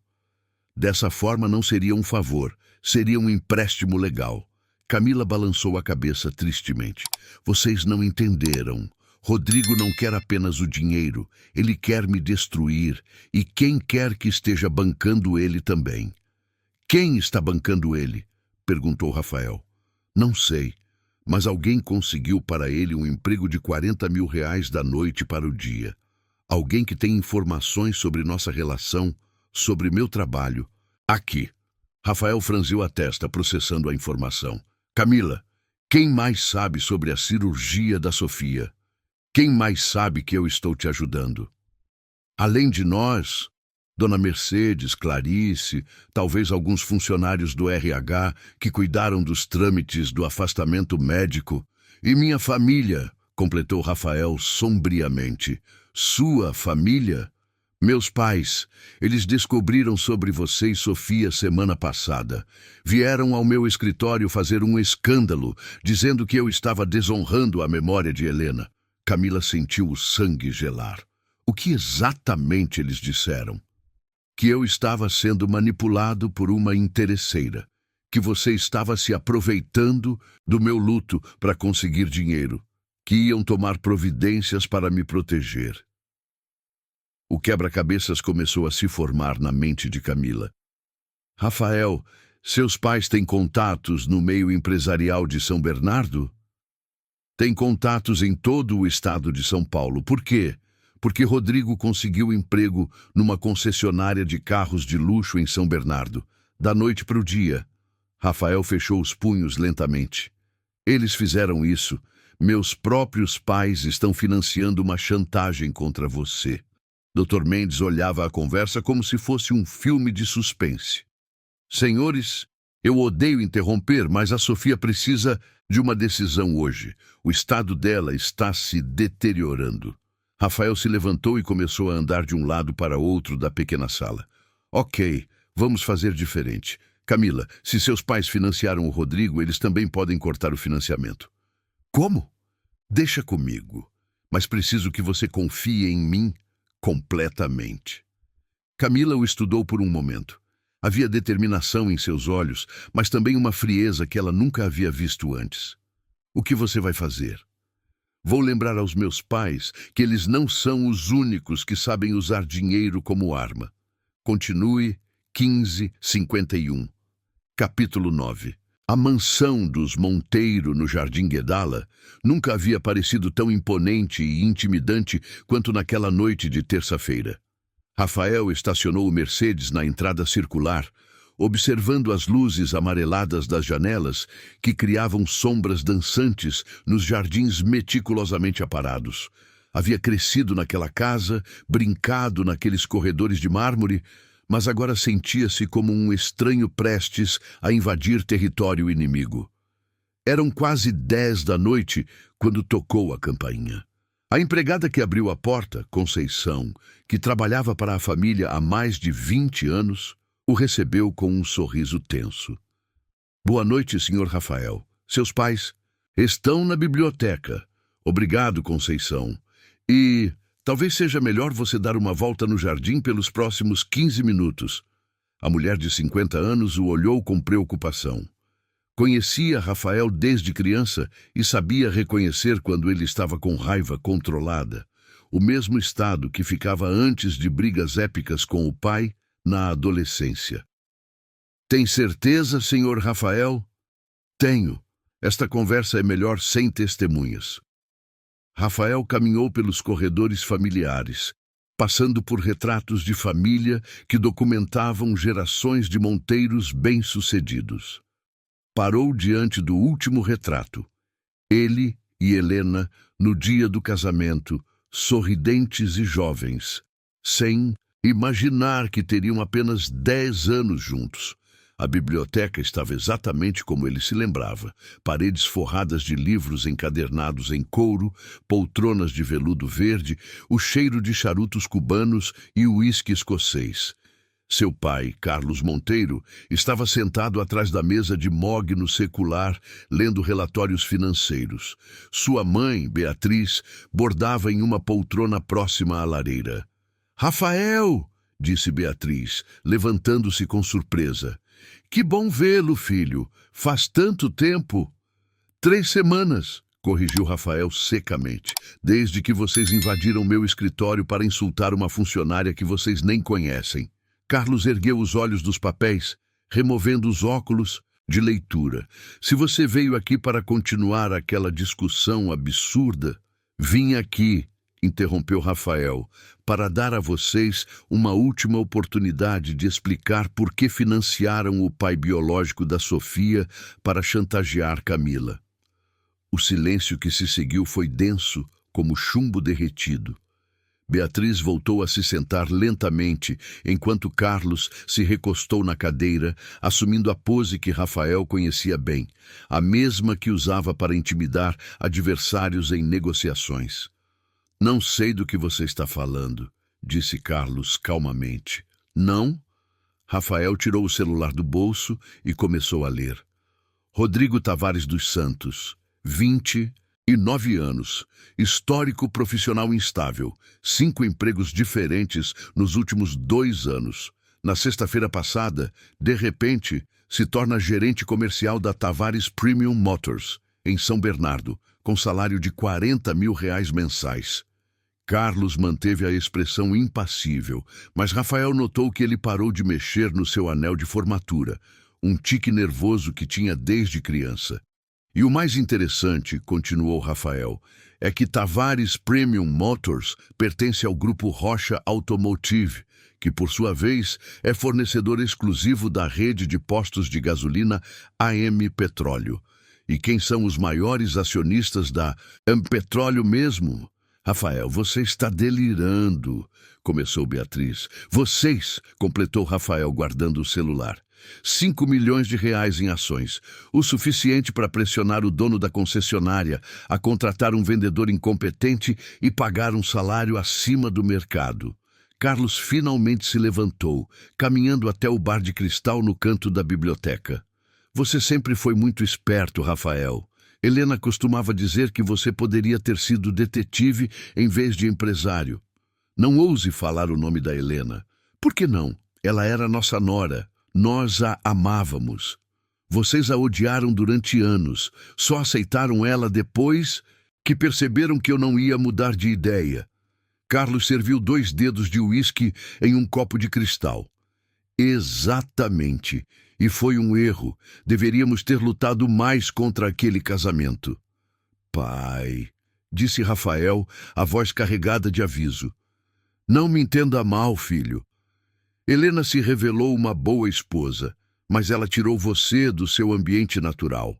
[SPEAKER 1] Dessa forma não seria um favor, seria um empréstimo legal. Camila balançou a cabeça tristemente. Vocês não entenderam. Rodrigo não quer apenas o dinheiro, ele quer me destruir, e quem quer que esteja bancando ele também. Quem está bancando ele? Perguntou Rafael. Não sei, mas alguém conseguiu para ele um emprego de R$ 40 mil da noite para o dia. Alguém que tem informações sobre nossa relação, sobre meu trabalho. Aqui. Rafael franziu a testa, processando a informação. Camila, quem mais sabe sobre a cirurgia da Sofia? Quem mais sabe que eu estou te ajudando? Além de nós, Dona Mercedes, Clarice, talvez alguns funcionários do RH que cuidaram dos trâmites do afastamento médico. E minha família, completou Rafael sombriamente. Sua família? Meus pais, eles descobriram sobre você e Sofia semana passada. Vieram ao meu escritório fazer um escândalo, dizendo que eu estava desonrando a memória de Helena. Camila sentiu o sangue gelar. O que exatamente eles disseram? Que eu estava sendo manipulado por uma interesseira. Que você estava se aproveitando do meu luto para conseguir dinheiro. Que iam tomar providências para me proteger. O quebra-cabeças começou a se formar na mente de Camila. Rafael, seus pais têm contatos no meio empresarial de São Bernardo? Tem contatos em todo o estado de São Paulo. Por quê? Porque Rodrigo conseguiu emprego numa concessionária de carros de luxo em São Bernardo, da noite para o dia. Rafael fechou os punhos lentamente. Eles fizeram isso. Meus próprios pais estão financiando uma chantagem contra você. Dr. Mendes olhava a conversa como se fosse um filme de suspense. Senhores, eu odeio interromper, mas a Sofia precisa de uma decisão hoje. O estado dela está se deteriorando. Rafael se levantou e começou a andar de um lado para outro da pequena sala. Ok, vamos fazer diferente. Camila, se seus pais financiaram o Rodrigo, eles também podem cortar o financiamento. Como? Deixa comigo. Mas preciso que você confie em mim completamente. Camila o estudou por um momento. Havia determinação em seus olhos, mas também uma frieza que ela nunca havia visto antes. O que você vai fazer? Vou lembrar aos meus pais que eles não são os únicos que sabem usar dinheiro como arma. Continue 1551. Capítulo 9. A mansão dos Monteiro no Jardim Guedala nunca havia parecido tão imponente e intimidante quanto naquela noite de terça-feira. Rafael estacionou o Mercedes na entrada circular, observando as luzes amareladas das janelas que criavam sombras dançantes nos jardins meticulosamente aparados. Havia crescido naquela casa, brincado naqueles corredores de mármore, mas agora sentia-se como um estranho prestes a invadir território inimigo. Eram quase 10 da noite quando tocou a campainha. A empregada que abriu a porta, Conceição, que trabalhava para a família há mais de 20 anos, o recebeu com um sorriso tenso. Boa noite, Sr. Rafael. Seus pais estão na biblioteca. Obrigado, Conceição. E talvez seja melhor você dar uma volta no jardim pelos próximos 15 minutos. A mulher de 50 anos o olhou com preocupação. Conhecia Rafael desde criança e sabia reconhecer quando ele estava com raiva controlada, o mesmo estado que ficava antes de brigas épicas com o pai na adolescência. Tem certeza, Sr. Rafael? Tenho. Esta conversa é melhor sem testemunhas. Rafael caminhou pelos corredores familiares, passando por retratos de família que documentavam gerações de monteiros bem-sucedidos. Parou diante do último retrato. Ele e Helena, no dia do casamento, sorridentes e jovens, sem imaginar que teriam apenas 10 anos juntos. A biblioteca estava exatamente como ele se lembrava. Paredes forradas de livros encadernados em couro, poltronas de veludo verde, o cheiro de charutos cubanos e o uísque escocês. Seu pai, Carlos Monteiro, estava sentado atrás da mesa de mogno secular, lendo relatórios financeiros. Sua mãe, Beatriz, bordava em uma poltrona próxima à lareira. "Rafael!" disse Beatriz, levantando-se com surpresa. "Que bom vê-lo, filho. Faz tanto tempo." 3 semanas, corrigiu Rafael secamente, "desde que vocês invadiram meu escritório para insultar uma funcionária que vocês nem conhecem." Carlos ergueu os olhos dos papéis, removendo os óculos de leitura. "Se você veio aqui para continuar aquela discussão absurda..." "Vim aqui", interrompeu Rafael, "para dar a vocês uma última oportunidade de explicar por que financiaram o pai biológico da Sofia para chantagear Camila." O silêncio que se seguiu foi denso, como chumbo derretido. Beatriz voltou a se sentar lentamente, enquanto Carlos se recostou na cadeira, assumindo a pose que Rafael conhecia bem, a mesma que usava para intimidar adversários em negociações. "Não sei do que você está falando", disse Carlos calmamente. "Não?" Rafael tirou o celular do bolso e começou a ler. Rodrigo Tavares dos Santos, 29 anos, histórico profissional instável, 5 empregos diferentes nos últimos 2 anos. Na sexta-feira passada, de repente, se torna gerente comercial da Tavares Premium Motors, em São Bernardo, com salário de R$40 mil mensais. Carlos manteve a expressão impassível, mas Rafael notou que ele parou de mexer no seu anel de formatura, um tique nervoso que tinha desde criança. "E o mais interessante", continuou Rafael, "é que Tavares Premium Motors pertence ao grupo Rocha Automotive, que, por sua vez, é fornecedor exclusivo da rede de postos de gasolina AM Petróleo. E quem são os maiores acionistas da AM Petróleo mesmo?" "Rafael, você está delirando", começou Beatriz. "Vocês", completou Rafael, guardando o celular. R$5 milhões em ações, o suficiente para pressionar o dono da concessionária a contratar um vendedor incompetente e pagar um salário acima do mercado. Carlos finalmente se levantou, caminhando até o bar de cristal no canto da biblioteca. "Você sempre foi muito esperto, Rafael. Helena costumava dizer que você poderia ter sido detetive em vez de empresário. Não ouse falar o nome da Helena. Por que não? Ela era nossa nora. Nós a amávamos. Vocês a odiaram durante anos. Só aceitaram ela depois que perceberam que eu não ia mudar de ideia." Carlos serviu 2 dedos de uísque em um copo de cristal. "Exatamente. E foi um erro. Deveríamos ter lutado mais contra aquele casamento." "Pai", disse Rafael, a voz carregada de aviso. "Não me entenda mal, filho. Helena se revelou uma boa esposa, mas ela tirou você do seu ambiente natural.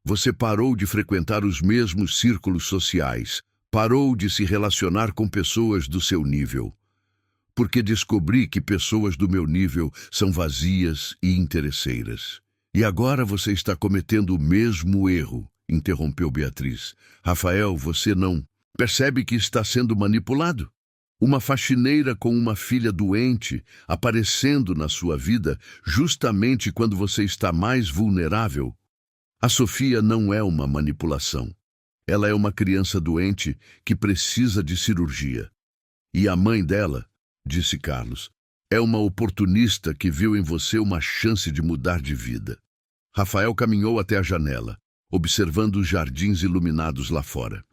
[SPEAKER 1] Você parou de frequentar os mesmos círculos sociais, parou de se relacionar com pessoas do seu nível. Porque descobri que pessoas do meu nível são vazias e interesseiras. E agora você está cometendo o mesmo erro", interrompeu Beatriz. "Rafael, você não percebe que está sendo manipulado? Uma faxineira com uma filha doente aparecendo na sua vida justamente quando você está mais vulnerável. A Sofia não é uma manipulação. Ela é uma criança doente que precisa de cirurgia. E a mãe dela", disse Carlos, "é uma oportunista que viu em você uma chance de mudar de vida." Rafael caminhou até a janela, observando os jardins iluminados lá fora.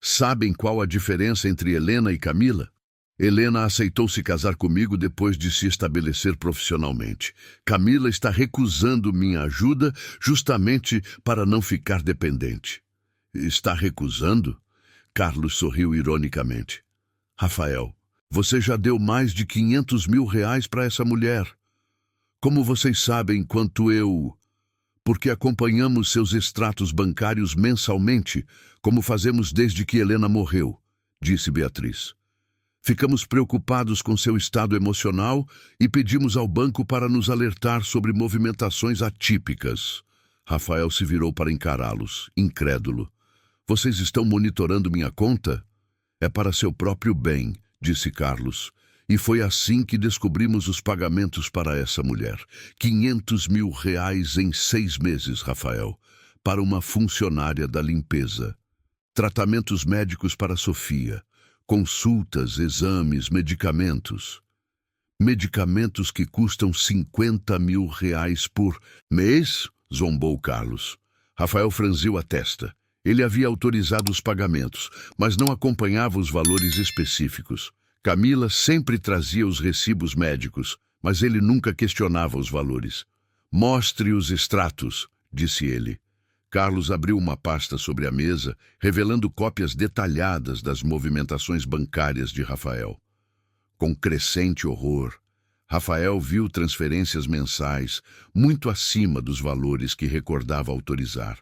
[SPEAKER 1] "Sabem qual a diferença entre Helena e Camila? Helena aceitou se casar comigo depois de se estabelecer profissionalmente. Camila está recusando minha ajuda justamente para não ficar dependente." "Está recusando?" Carlos sorriu ironicamente. "Rafael, Você já deu mais de 500 mil reais para essa mulher. Como vocês sabem quanto eu... Porque acompanhamos seus extratos bancários mensalmente, como fazemos desde que Helena morreu, disse Beatriz. Ficamos preocupados com seu estado emocional e pedimos ao banco para nos alertar sobre movimentações atípicas. Rafael se virou para encará-los, incrédulo. Vocês estão monitorando minha conta? É para seu próprio bem, disse Carlos. E foi assim que descobrimos os pagamentos para essa mulher. 500 mil reais em 6 meses, Rafael, para uma funcionária da limpeza. Tratamentos médicos para Sofia. Consultas, exames, medicamentos. Medicamentos que custam 50 mil reais por mês? Zombou Carlos. Rafael franziu a testa. Ele havia autorizado os pagamentos, mas não acompanhava os valores específicos. Camila sempre trazia os recibos médicos, mas ele nunca questionava os valores. Mostre os extratos, disse ele. Carlos abriu uma pasta sobre a mesa, revelando cópias detalhadas das movimentações bancárias de Rafael. Com crescente horror, Rafael viu transferências mensais muito acima dos valores que recordava autorizar.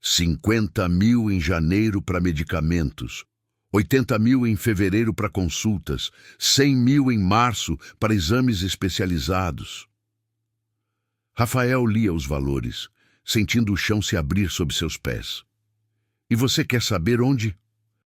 [SPEAKER 1] 50 mil em janeiro para medicamentos, 80 mil em fevereiro para consultas, 100 mil em março para exames especializados. Rafael lia os valores, sentindo o chão se abrir sob seus pés. E você quer saber onde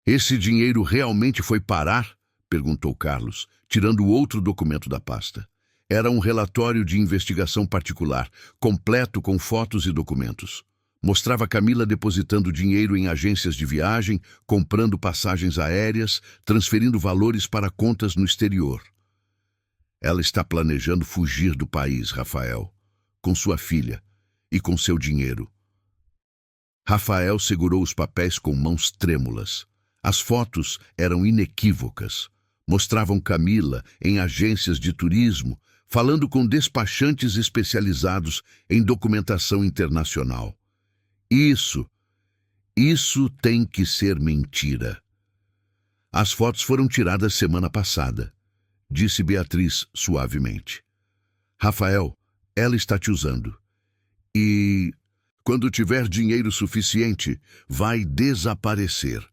[SPEAKER 1] esse dinheiro realmente foi parar? Perguntou Carlos, tirando outro documento da pasta. Era um relatório de investigação particular, completo com fotos e documentos. Mostrava Camila depositando dinheiro em agências de viagem, comprando passagens aéreas, transferindo valores para contas no exterior. Ela está planejando fugir do país, Rafael, com sua filha e com seu dinheiro. Rafael segurou os papéis com mãos trêmulas. As fotos eram inequívocas. Mostravam Camila em agências de turismo, falando com despachantes especializados em documentação internacional. Isso tem que ser mentira. As fotos foram tiradas semana passada, disse Beatriz suavemente. Rafael, ela está te usando. E, quando tiver dinheiro suficiente, vai desaparecer.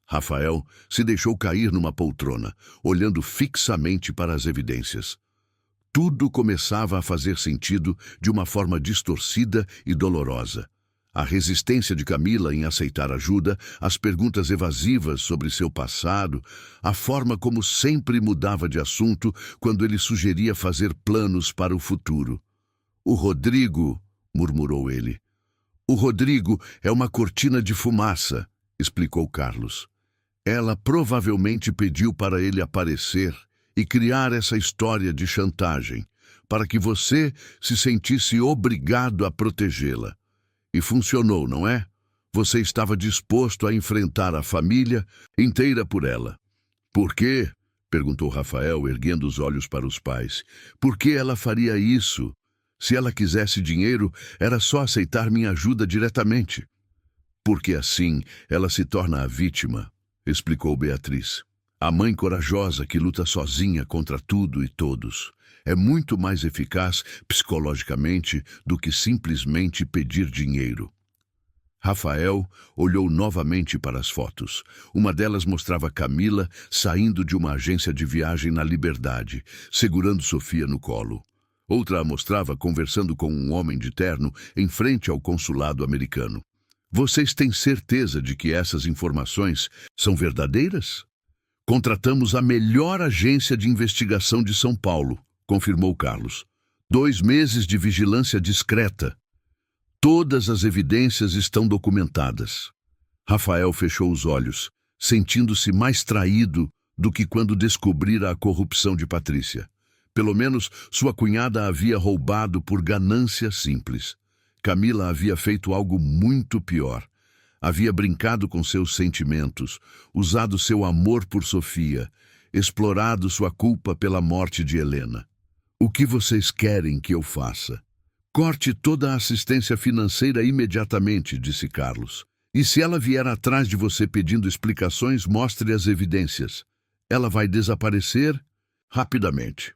[SPEAKER 1] Rafael se deixou cair numa poltrona, olhando fixamente para as evidências. Tudo começava a fazer sentido de uma forma distorcida e dolorosa. A resistência de Camila em aceitar ajuda, as perguntas evasivas sobre seu passado, a forma como sempre mudava de assunto quando ele sugeria fazer planos para o futuro. O Rodrigo, murmurou ele. O Rodrigo é uma cortina de fumaça, explicou Carlos. Ela provavelmente pediu para ele aparecer e criar essa história de chantagem, para que você se sentisse obrigado a protegê-la. E funcionou, não é? Você estava disposto a enfrentar a família inteira por ela. Por quê? Perguntou Rafael, erguendo os olhos para os pais. Por que ela faria isso? Se ela quisesse dinheiro, era só aceitar minha ajuda diretamente. Porque assim ela se torna a vítima, explicou Beatriz. A mãe corajosa que luta sozinha contra tudo e todos. É muito mais eficaz psicologicamente do que simplesmente pedir dinheiro. Rafael olhou novamente para as fotos. Uma delas mostrava Camila saindo de uma agência de viagem na Liberdade, segurando Sofia no colo. Outra a mostrava conversando com um homem de terno em frente ao consulado americano. Vocês têm certeza de que essas informações são verdadeiras? Contratamos a melhor agência de investigação de São Paulo, confirmou Carlos. 2 meses de vigilância discreta. Todas as evidências estão documentadas. Rafael fechou os olhos, sentindo-se mais traído do que quando descobrira a corrupção de Patrícia. Pelo menos sua cunhada havia roubado por ganância simples. Camila havia feito algo muito pior. Havia brincado com seus sentimentos, usado seu amor por Sofia, explorado sua culpa pela morte de Helena. O que vocês querem que eu faça? Corte toda a assistência financeira imediatamente, disse Carlos. E se ela vier atrás de você pedindo explicações, mostre as evidências. Ela vai desaparecer rapidamente.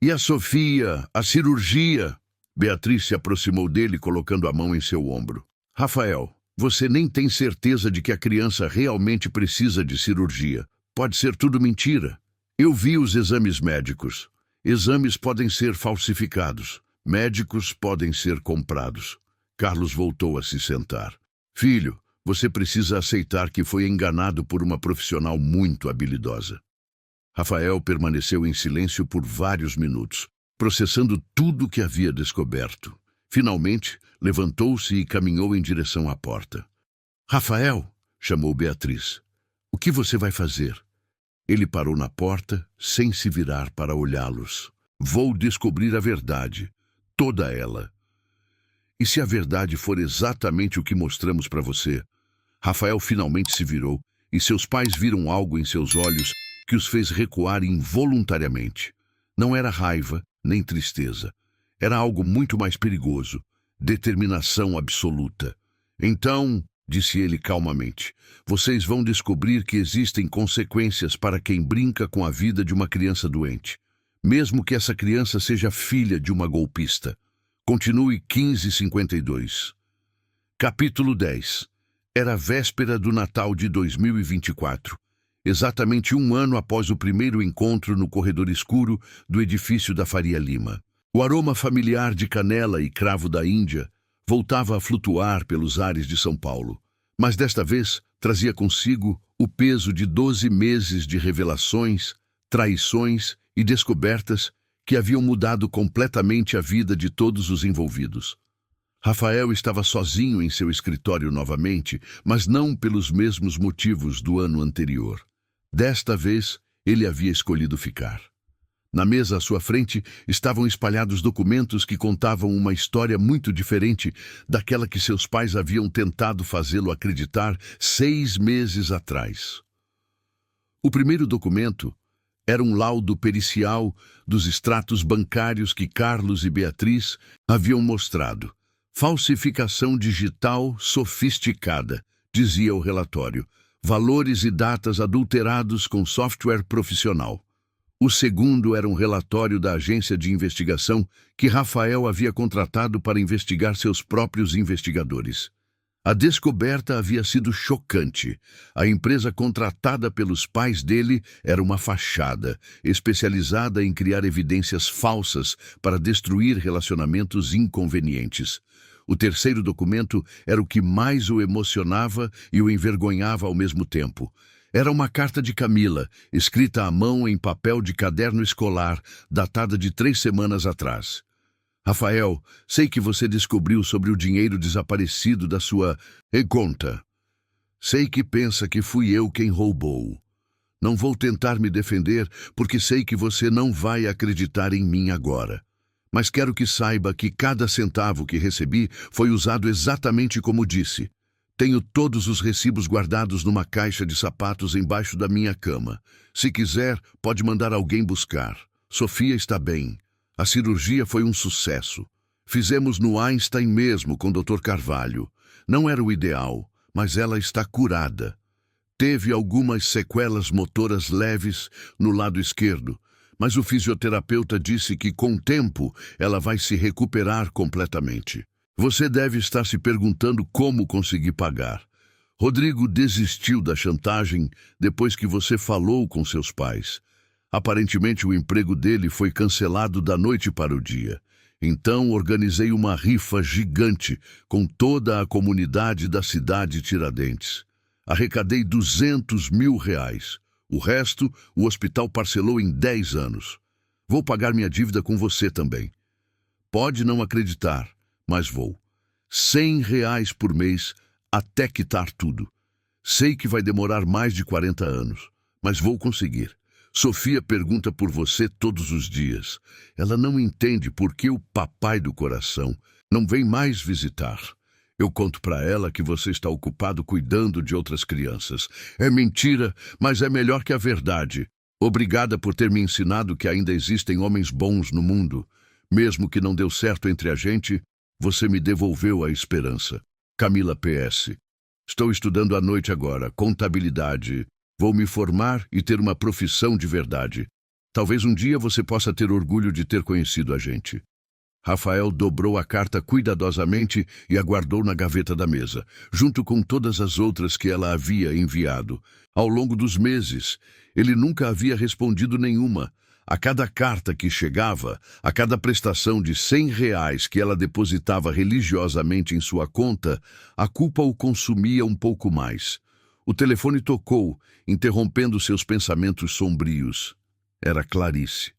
[SPEAKER 1] E a Sofia, a cirurgia? Beatriz se aproximou dele, colocando a mão em seu ombro. Rafael, você nem tem certeza de que a criança realmente precisa de cirurgia. Pode ser tudo mentira. Eu vi os exames médicos. Exames podem ser falsificados. Médicos podem ser comprados. Carlos voltou a se sentar. Filho, você precisa aceitar que foi enganado por uma profissional muito habilidosa. Rafael permaneceu em silêncio por vários minutos, processando tudo o que havia descoberto. Finalmente, levantou-se e caminhou em direção à porta. Rafael, chamou Beatriz. O que você vai fazer? Ele parou na porta, sem se virar para olhá-los. Vou descobrir a verdade, toda ela. E se a verdade for exatamente o que mostramos para você? Rafael finalmente se virou, e seus pais viram algo em seus olhos que os fez recuar involuntariamente. Não era raiva, nem tristeza. Era algo muito mais perigoso, determinação absoluta. Então, disse ele calmamente, vocês vão descobrir que existem consequências para quem brinca com a vida de uma criança doente, mesmo que essa criança seja filha de uma golpista. Continue 1552. Capítulo 10. Era a véspera do Natal de 2024, exatamente um ano após o primeiro encontro no corredor escuro do edifício da Faria Lima. O aroma familiar de canela e cravo da Índia voltava a flutuar pelos ares de São Paulo, mas desta vez trazia consigo o peso de 12 meses de revelações, traições e descobertas que haviam mudado completamente a vida de todos os envolvidos. Rafael estava sozinho em seu escritório novamente, mas não pelos mesmos motivos do ano anterior. Desta vez, ele havia escolhido ficar. Na mesa à sua frente estavam espalhados documentos que contavam uma história muito diferente daquela que seus pais haviam tentado fazê-lo acreditar 6 meses atrás. O primeiro documento era um laudo pericial dos extratos bancários que Carlos e Beatriz haviam mostrado. Falsificação digital sofisticada, dizia o relatório. Valores e datas adulterados com software profissional. O segundo era um relatório da agência de investigação que Rafael havia contratado para investigar seus próprios investigadores. A descoberta havia sido chocante. A empresa contratada pelos pais dele era uma fachada, especializada em criar evidências falsas para destruir relacionamentos inconvenientes. O terceiro documento era o que mais o emocionava e o envergonhava ao mesmo tempo. Era uma carta de Camila, escrita à mão em papel de caderno escolar, datada de 3 semanas atrás. Rafael, sei que você descobriu sobre o dinheiro desaparecido da sua conta. Sei que pensa que fui eu quem roubou. Não vou tentar me defender, porque sei que você não vai acreditar em mim agora. Mas quero que saiba que cada centavo que recebi foi usado exatamente como disse. Tenho todos os recibos guardados numa caixa de sapatos embaixo da minha cama. Se quiser, pode mandar alguém buscar. Sofia está bem. A cirurgia foi um sucesso. Fizemos no Einstein mesmo com Dr. Carvalho. Não era o ideal, mas ela está curada. Teve algumas sequelas motoras leves no lado esquerdo, mas o fisioterapeuta disse que com o tempo ela vai se recuperar completamente. Você deve estar se perguntando como conseguir pagar. Rodrigo desistiu da chantagem depois que você falou com seus pais. Aparentemente o emprego dele foi cancelado da noite para o dia. Então organizei uma rifa gigante com toda a comunidade da cidade de Tiradentes. Arrecadei R$200 mil. O resto, o hospital parcelou em 10 anos. Vou pagar minha dívida com você também. Pode não acreditar, mas vou. R$100 por mês até quitar tudo. Sei que vai demorar mais de 40 anos, mas vou conseguir. Sofia pergunta por você todos os dias. Ela não entende por que o papai do coração não vem mais visitar. Eu conto para ela que você está ocupado cuidando de outras crianças. É mentira, mas é melhor que a verdade. Obrigada por ter me ensinado que ainda existem homens bons no mundo. Mesmo que não deu certo entre a gente, você me devolveu a esperança. Camila PS. Estou estudando à noite agora, contabilidade. Vou me formar e ter uma profissão de verdade. Talvez um dia você possa ter orgulho de ter conhecido a gente. Rafael dobrou a carta cuidadosamente e a guardou na gaveta da mesa, junto com todas as outras que ela havia enviado. Ao longo dos meses, ele nunca havia respondido nenhuma. A cada carta que chegava, a cada prestação de R$ 100 que ela depositava religiosamente em sua conta, a culpa o consumia um pouco mais. O telefone tocou, interrompendo seus pensamentos sombrios. Era Clarice.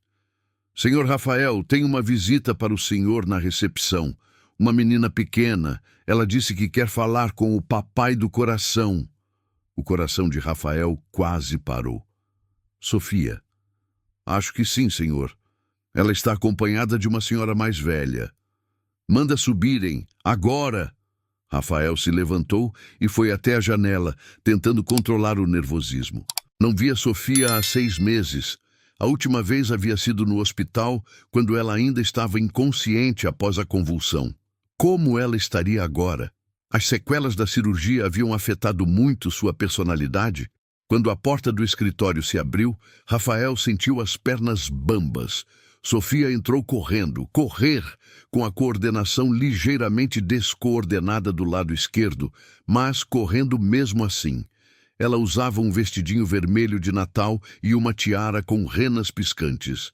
[SPEAKER 1] Senhor Rafael, tem uma visita para o senhor na recepção. Uma menina pequena. Ela disse que quer falar com o papai do coração. O coração de Rafael quase parou. Sofia. Acho que sim, senhor. Ela está acompanhada de uma senhora mais velha. Manda subirem, agora! Rafael se levantou e foi até a janela, tentando controlar o nervosismo. Não via Sofia há 6 meses. A última vez havia sido no hospital, quando ela ainda estava inconsciente após a convulsão. Como ela estaria agora? As sequelas da cirurgia haviam afetado muito sua personalidade? Quando a porta do escritório se abriu, Rafael sentiu as pernas bambas. Sofia entrou correndo, com a coordenação ligeiramente descoordenada do lado esquerdo, mas correndo mesmo assim. Ela usava um vestidinho vermelho de Natal e uma tiara com renas piscantes.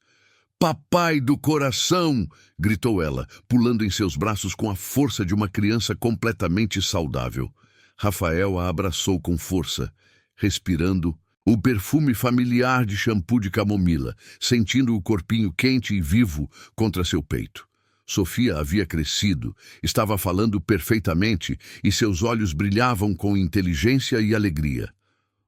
[SPEAKER 1] Papai do coração! Gritou ela, pulando em seus braços com a força de uma criança completamente saudável. Rafael a abraçou com força, respirando o perfume familiar de shampoo de camomila, sentindo o corpinho quente e vivo contra seu peito. Sofia havia crescido, estava falando perfeitamente e seus olhos brilhavam com inteligência e alegria.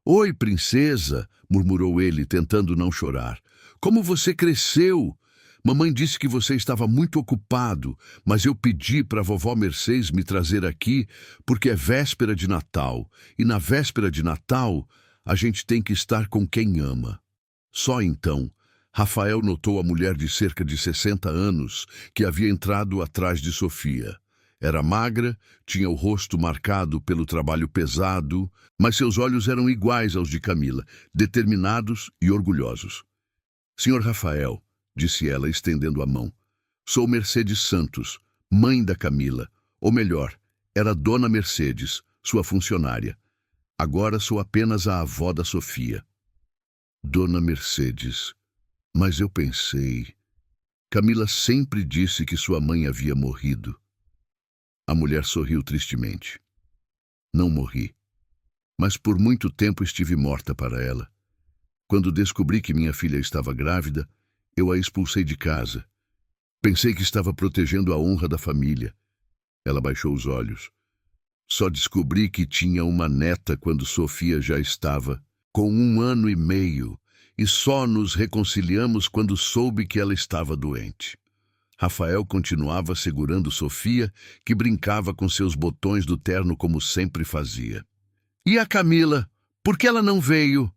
[SPEAKER 1] Oi, princesa, murmurou ele, tentando não chorar. Como você cresceu! Mamãe disse que você estava muito ocupado, mas eu pedi para a vovó Mercedes me trazer aqui porque é véspera de Natal, e na véspera de Natal a gente tem que estar com quem ama. Só então, Rafael notou a mulher de cerca de 60 anos que havia entrado atrás de Sofia. Era magra, tinha o rosto marcado pelo trabalho pesado, mas seus olhos eram iguais aos de Camila, determinados e orgulhosos. Senhor Rafael, disse ela, estendendo a mão, sou Mercedes Santos, mãe da Camila, ou melhor, era Dona Mercedes, sua funcionária. Agora sou apenas a avó da Sofia. Dona Mercedes, mas eu pensei... Camila sempre disse que sua mãe havia morrido. A mulher sorriu tristemente. Não morri, mas por muito tempo estive morta para ela. Quando descobri que minha filha estava grávida, eu a expulsei de casa. Pensei que estava protegendo a honra da família. Ela baixou os olhos. Só descobri que tinha uma neta quando Sofia já estava com 1 ano e meio, e só nos reconciliamos quando soube que ela estava doente. Rafael continuava segurando Sofia, que brincava com seus botões do terno como sempre fazia. E a Camila? Por que ela não veio?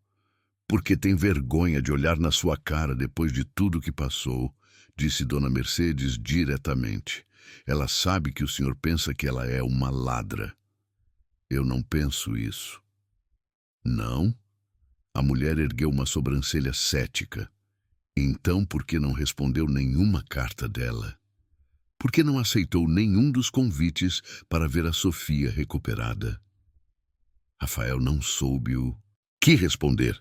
[SPEAKER 1] Porque tem vergonha de olhar na sua cara depois de tudo que passou, disse Dona Mercedes diretamente. Ela sabe que o senhor pensa que ela é uma ladra. Eu não penso isso. Não? A mulher ergueu uma sobrancelha cética. Então, por que não respondeu nenhuma carta dela? Por que não aceitou nenhum dos convites para ver a Sofia recuperada? Rafael não soube o que responder.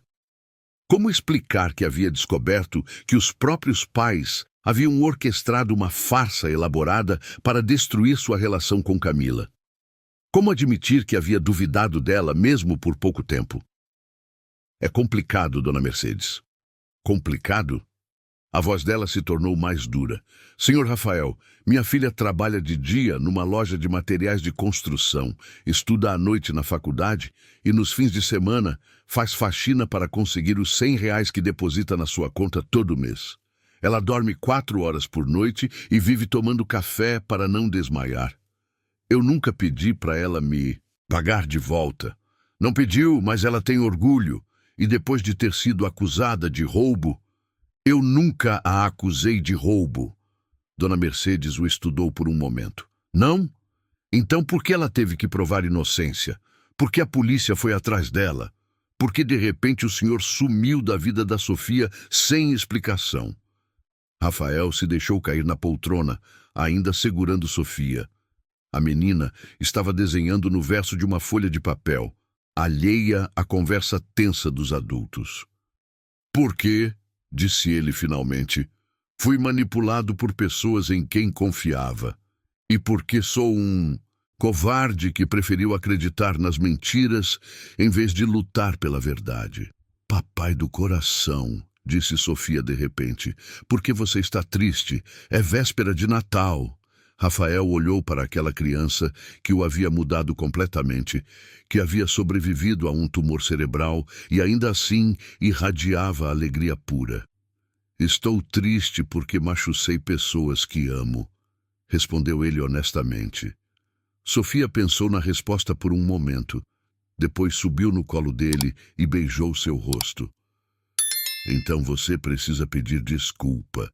[SPEAKER 1] Como explicar que havia descoberto que os próprios pais haviam orquestrado uma farsa elaborada para destruir sua relação com Camila? Como admitir que havia duvidado dela mesmo por pouco tempo? É complicado, Dona Mercedes. Complicado? A voz dela se tornou mais dura. Senhor Rafael, minha filha trabalha de dia numa loja de materiais de construção, estuda à noite na faculdade e nos fins de semana faz faxina para conseguir os R$ 100 que deposita na sua conta todo mês. Ela dorme 4 horas por noite e vive tomando café para não desmaiar. Eu nunca pedi para ela me pagar de volta. Não pediu, mas ela tem orgulho. E depois de ter sido acusada de roubo, eu nunca a acusei de roubo. Dona Mercedes o estudou por um momento. Não? Então por que ela teve que provar inocência? Por que a polícia foi atrás dela? Por que de repente o senhor sumiu da vida da Sofia sem explicação? Rafael se deixou cair na poltrona, ainda segurando Sofia. A menina estava desenhando no verso de uma folha de papel, alheia à conversa tensa dos adultos. Por quê? Disse ele finalmente. Fui manipulado por pessoas em quem confiava. E porque sou um covarde que preferiu acreditar nas mentiras em vez de lutar pela verdade. Papai do coração, disse Sofia de repente, por que você está triste? É véspera de Natal. Rafael olhou para aquela criança que o havia mudado completamente, que havia sobrevivido a um tumor cerebral e ainda assim irradiava alegria pura. Estou triste porque machucei pessoas que amo, respondeu ele honestamente. Sofia pensou na resposta por um momento. Depois subiu no colo dele e beijou seu rosto. Então você precisa pedir desculpa.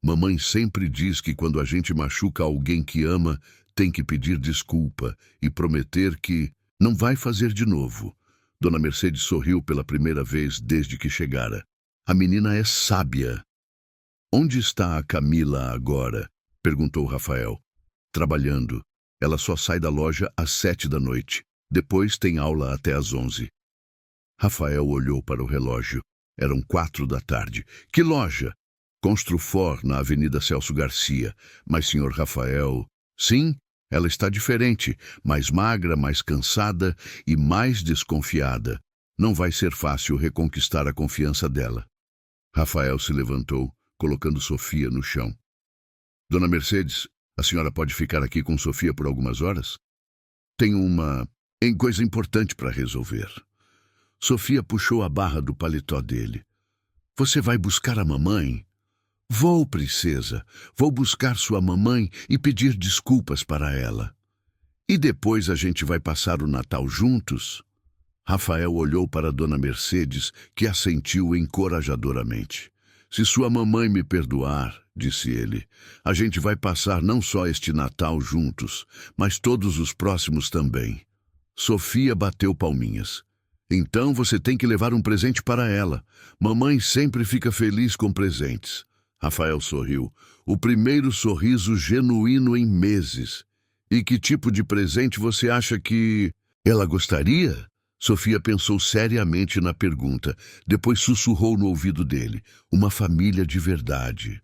[SPEAKER 1] Mamãe sempre diz que quando a gente machuca alguém que ama, tem que pedir desculpa e prometer que não vai fazer de novo. Dona Mercedes sorriu pela primeira vez desde que chegara. A menina é sábia. Onde está a Camila agora? Perguntou Rafael. Trabalhando. Ela só sai da loja às 7 da noite. Depois tem aula até às 11. Rafael olhou para o relógio. Eram 4 da tarde. Que loja? Construfor, na Avenida Celso Garcia. Mas, senhor Rafael... Sim, ela está diferente. Mais magra, mais cansada e mais desconfiada. Não vai ser fácil reconquistar a confiança dela. Rafael se levantou, colocando Sofia no chão. Dona Mercedes, a senhora pode ficar aqui com Sofia por algumas horas? Tenho uma coisa importante para resolver. Sofia puxou a barra do paletó dele. Você vai buscar a mamãe? Vou, princesa. Vou buscar sua mamãe e pedir desculpas para ela. E depois a gente vai passar o Natal juntos? Rafael olhou para Dona Mercedes, que assentiu encorajadoramente. Se sua mamãe me perdoar, disse ele, a gente vai passar não só este Natal juntos, mas todos os próximos também. Sofia bateu palminhas. Então você tem que levar um presente para ela. Mamãe sempre fica feliz com presentes. Rafael sorriu. O primeiro sorriso genuíno em meses. E que tipo de presente você acha que ela gostaria? Sofia pensou seriamente na pergunta. Depois sussurrou no ouvido dele. Uma família de verdade.